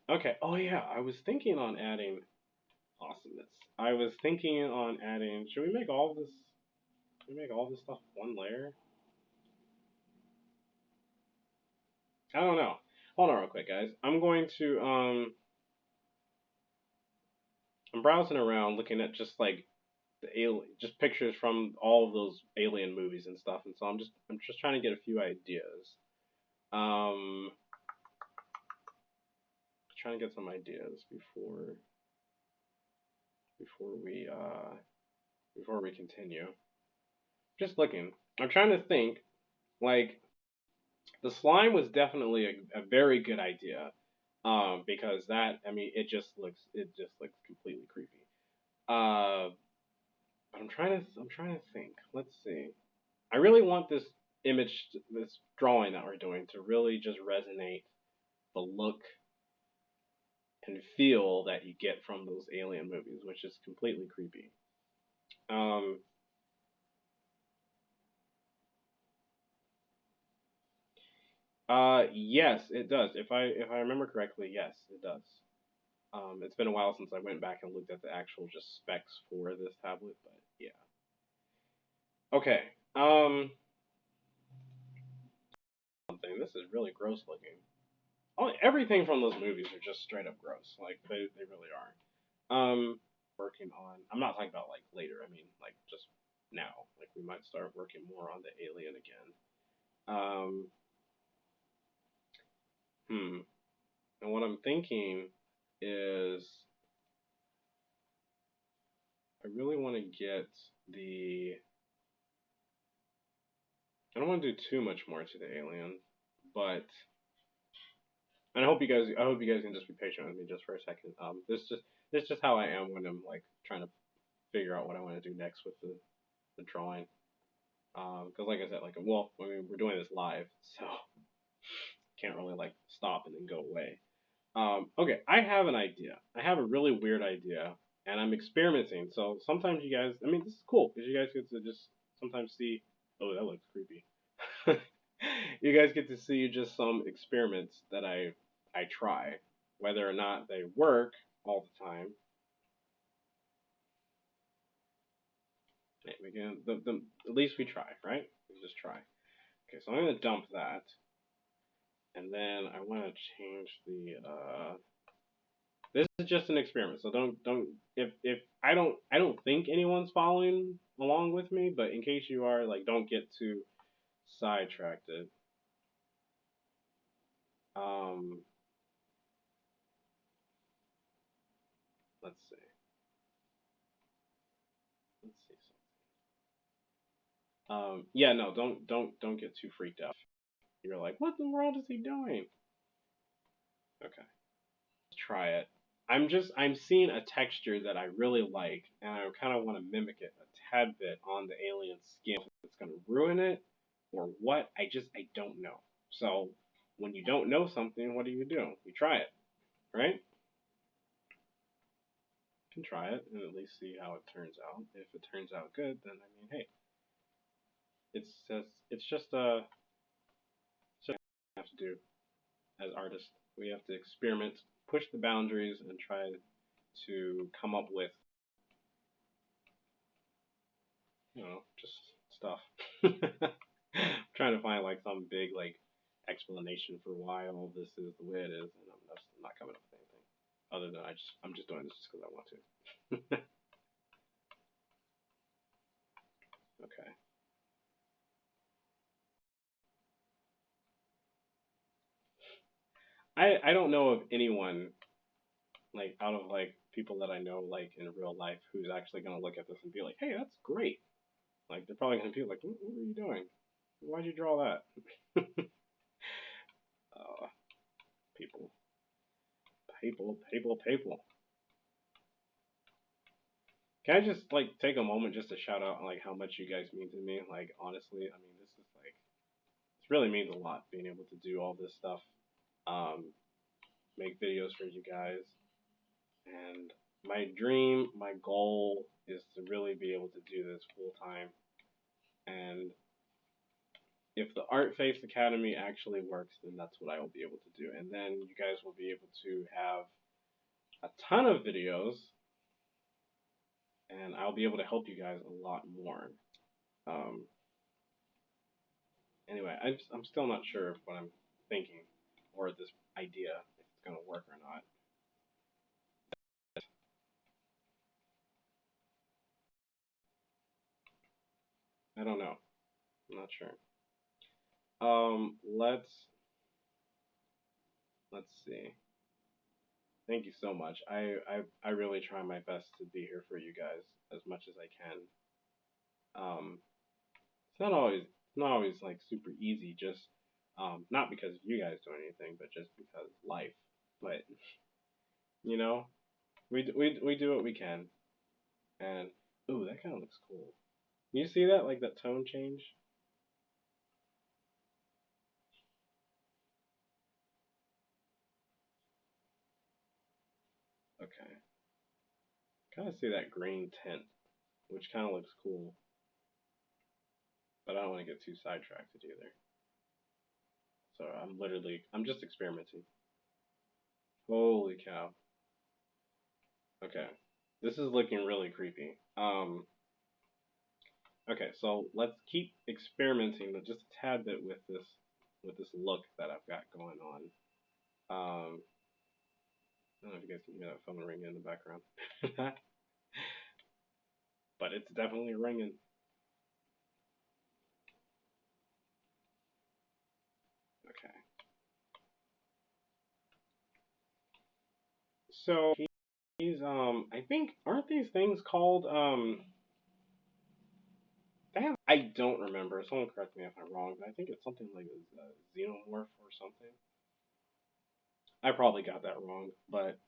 Okay. Oh yeah, I was thinking on adding awesomeness. I was thinking on adding. Should we make all this? Should we make all this stuff one layer? I don't know. Hold on real quick, guys. I'm going to I'm browsing around looking at just like the alien just pictures from all of those alien movies and stuff, and so I'm just trying to get a few ideas. Um trying to get some ideas before we continue. Just looking. I'm trying to think like the slime was definitely a very good idea. Because that I mean it just looks completely creepy. Uh But I'm trying to think. Let's see. I really want this drawing that we're doing to really just resonate the look and feel that you get from those alien movies, which is completely creepy. Um, yes, it does. If I remember correctly, yes, it does. It's been a while since I went back and looked at the actual just specs for this tablet, but yeah. Okay. Um, something. This is really gross looking. Everything from those movies are just straight up gross. Like they really are. Working on. I'm not talking about like later. I mean like just now. Like we might start working more on the alien again. Um, hmm. And what I'm thinking is I really want to get the. I don't want to do too much more to the alien, but and I hope you guys can just be patient with me just for a second. This just how I am when I'm like trying to figure out what I want to do next with the drawing. Because like I said, like well, I mean, we're doing this live, so can't really like stop and then go away. Okay, I have an idea. I have a really weird idea, and I'm experimenting. So sometimes you guys, I mean, this is cool because you guys get to just sometimes see. Oh, that looks creepy. You guys get to see just some experiments that I try, whether or not they work all the time. We can the at least we try, right? We just try. Okay, so I'm gonna dump that, and then I want to change the. This is just an experiment, so don't if I don't think anyone's following along with me, but in case you are, like, don't get too sidetracked. Um, let's see, let's see. Yeah, no, don't get too freaked out. You're like, what in the world is he doing? Okay, let's try it. I'm seeing a texture that I really like, and I kind of want to mimic it a tad bit on the alien skin. If it's gonna ruin it or what, I don't know. So when you don't know something, what do? You try it, right? You can try it and at least see how it turns out. If it turns out good, then I mean, hey, it's just have to do as artists. We have to experiment, push the boundaries, and try to come up with, just stuff. Trying to find like some big like explanation for why all this is the way it is, and I'm just not coming up with anything other than I'm just doing this just because I want to. Okay. I don't know of anyone like out of like people that I know like in real life who's actually gonna look at this and be like, hey, that's great. Like they're probably gonna be like, what are you doing? Why'd you draw that? uh, people, people. Can I just like take a moment just to shout out like how much you guys mean to me? Like honestly, I mean this is like this really means a lot being able to do all this stuff, um, make videos for you guys, and my dream, my goal is to really be able to do this full time. And if the Art Face Academy actually works, then that's what I will be able to do. And then you guys will be able to have a ton of videos, and I'll be able to help you guys a lot more. Um, anyway, I'm still not sure of what I'm thinking or this idea if it's gonna work or not. I don't know. I'm not sure. Let's see. Thank you so much. I really try my best to be here for you guys as much as I can. It's not always like super easy. Just not because you guys do anything, but just because life. But you know, we do what we can. And ooh, that kind of looks cool. You see that like that tone change? Okay, kind of see that green tint, which kind of looks cool. But I don't want to get too sidetracked either. So I'm just experimenting. Holy cow. Okay. This is looking really creepy. Okay, so let's keep experimenting with just a tad bit with this look that I've got going on. I don't know if you guys can hear that phone ringing in the background. But it's definitely ringing. Okay. So he's I think aren't these things called I don't remember. Someone correct me if I'm wrong, but I think it's something like a xenomorph or something. I probably got that wrong, but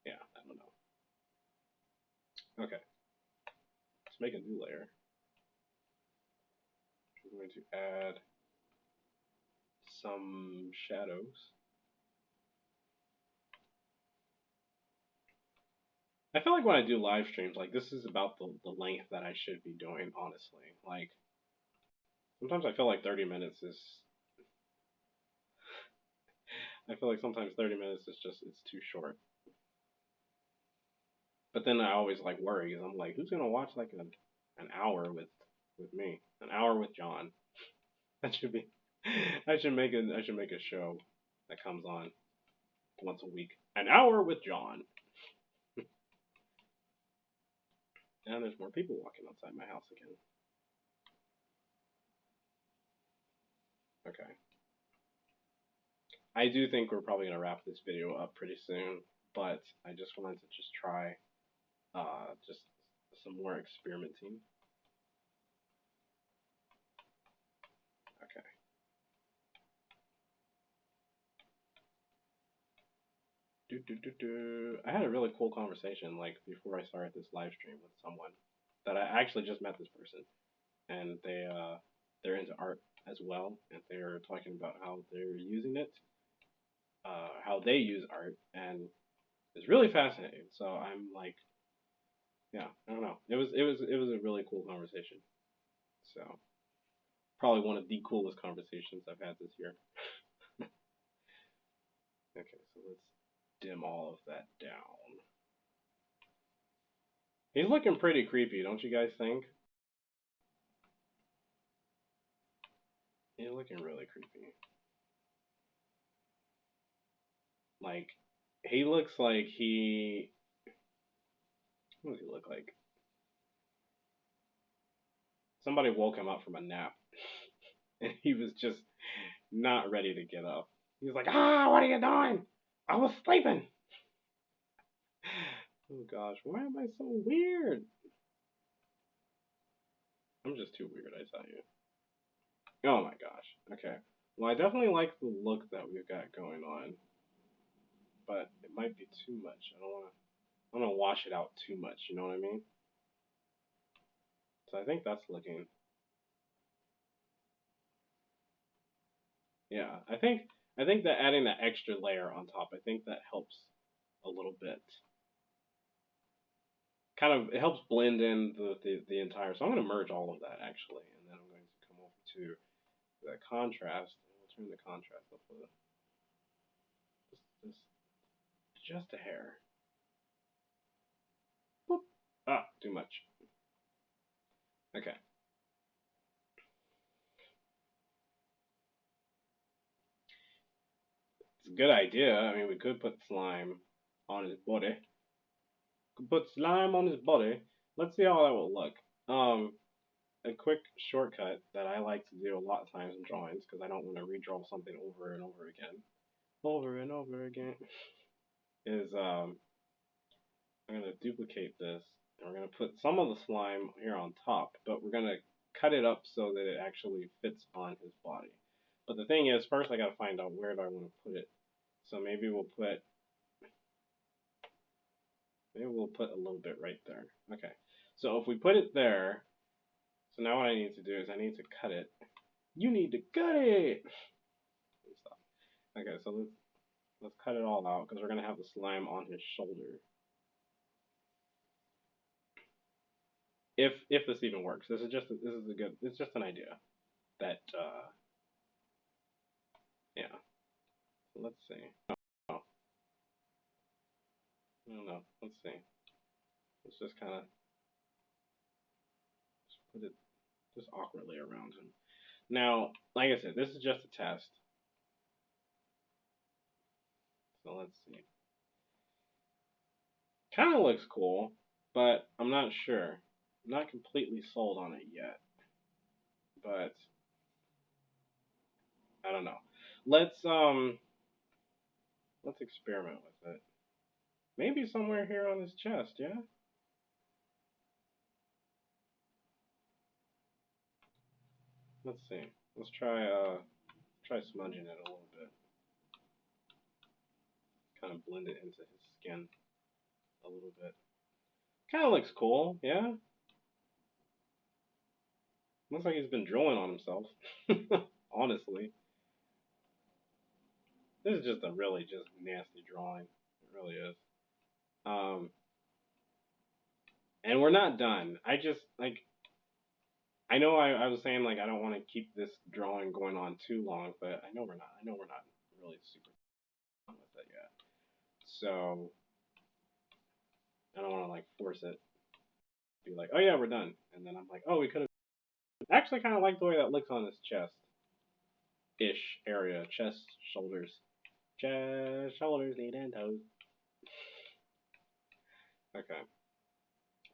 yeah, I don't know. Okay, let's make a new layer. We're going to add some shadows. I feel like when I do live streams, like this is about the length that I should be doing, honestly. Like sometimes I feel like 30 minutes is I feel like sometimes 30 minutes is just it's too short. But then I always like worry because I'm like, who's gonna watch like an hour with me? An hour with John. That should be I should make a show that comes on once a week. An hour with John. And there's more people walking outside my house again. Okay. I do think we're probably gonna wrap this video up pretty soon, but I just wanted to just try just some more experimenting. Okay. I had a really cool conversation like before I started this live stream with someone that I actually just met this person, and they're into art as well, and they're talking about how they're using it, how they use art, and it's really fascinating. So I'm like, yeah, I don't know. It was a really cool conversation. So probably one of the coolest conversations I've had this year. Okay, so let's dim all of that down. He's looking pretty creepy, don't you guys think? He's looking really creepy. Like, he looks like he. What does he look like? Somebody woke him up from a nap, and he was just not ready to get up. He was like, "Ah, what are you doing? I was sleeping." Oh gosh, why am I so weird? I'm just too weird, I tell you. Oh my gosh. Okay. Well, I definitely like the look that we've got going on, but it might be too much. I don't want to wash it out too much. You know what I mean? So I think that's looking. Yeah, I think that adding that extra layer on top, I think that helps a little bit. Kind of, it helps blend in the entire. So I'm going to merge all of that actually, and then I'm going to come over to the contrast. And we'll turn the contrast up a just just a hair. Boop. Ah, too much. Okay. It's a good idea. I mean, we could put slime on his body. Could put slime on his body. Let's see how that will look. A quick shortcut that I like to do a lot of times in drawings because I don't want to redraw something over and over and over again, is I'm gonna duplicate this and we're gonna put some of the slime here on top, but we're gonna cut it up so that it actually fits on his body. But the thing is, first I gotta find out where do I want to put it. So maybe we'll put a little bit right there. Okay. So if we put it there, so now what I need to do is I need to cut it. You need to cut it. Stop. Okay, so let's cut it all out because we're gonna have the slime on his shoulder. If this even works, this is a good. It's just an idea that yeah. So let's see. Oh, I don't know. Let's see. Let's just kind of put it just awkwardly around him. Now, like I said, this is just a test. So let's see. Kind of looks cool, but I'm not sure. I'm not completely sold on it yet. But I don't know. Let's um let's experiment with it. Maybe somewhere here on his chest, yeah? Let's see. Let's try smudging it a little bit. Kind of blend it into his skin a little bit. Kind of looks cool, yeah? Looks like he's been drawing on himself. Honestly. This is just a really just nasty drawing. It really is. Um and we're not done. I just like I know I was saying like I don't want to keep this drawing going on too long, but I know we're not. I know we're not really super done with it yet. So I don't want to like force it. Be like, oh yeah, we're done, and then I'm like, oh, we could have. Actually, kind of like the way that looks on his chest ish area, chest, shoulders, chest, shoulders, knee, and toes. Okay,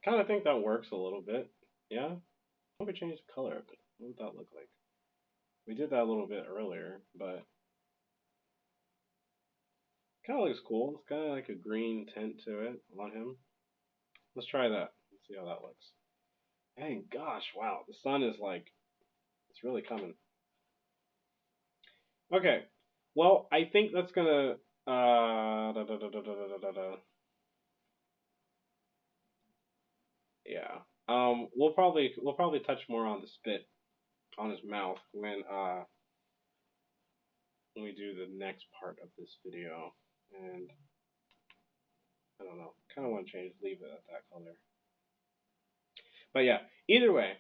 kind of think that works a little bit. Yeah, what if we change the color of it? What would that look like? We did that a little bit earlier, but kind of looks cool. It's kind of like a green tint to it on him. Let's try that. Let's see how that looks. Dang, gosh, wow. The sun is like, it's really coming. Okay. Well, I think that's gonna Da, da, da, da, da, da, da, da. Yeah. We'll probably touch more on the spit on his mouth when we do the next part of this video. And I don't know. Kind of want to leave it at that color. But yeah, either way,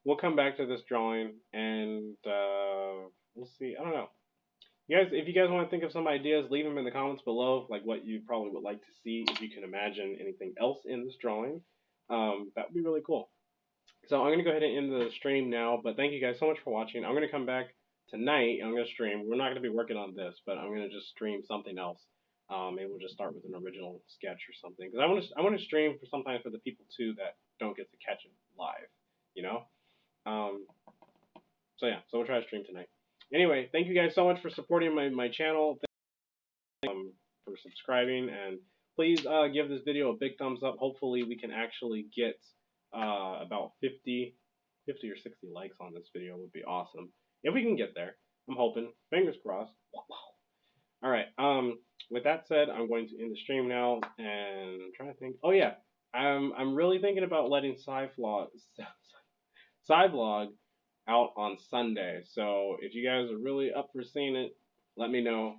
we'll come back to this drawing and we'll see. I don't know. You guys, if you guys want to think of some ideas, leave them in the comments below, like what you probably would like to see. If you can imagine anything else in this drawing, that would be really cool. So I'm gonna go ahead and end the stream now. But thank you guys so much for watching. I'm gonna come back tonight. I'm gonna stream. We're not gonna be working on this, but I'm gonna just stream something else. Maybe we'll just start with an original sketch or something. Because I want to stream for sometimes for the people too that don't get to catch it live. You know. Um, so yeah. So we'll try to stream tonight. Anyway, thank you guys so much for supporting my channel. For subscribing, and please give this video a big thumbs up. Hopefully we can actually get about 50 or 60 likes on this video. Would be awesome if we can get there. I'm hoping. Fingers crossed. All right. With that said, I'm going to end the stream now, and I'm trying to think. Oh yeah, I'm really thinking about letting Cyvlog out on Sunday. So if you guys are really up for seeing it, let me know.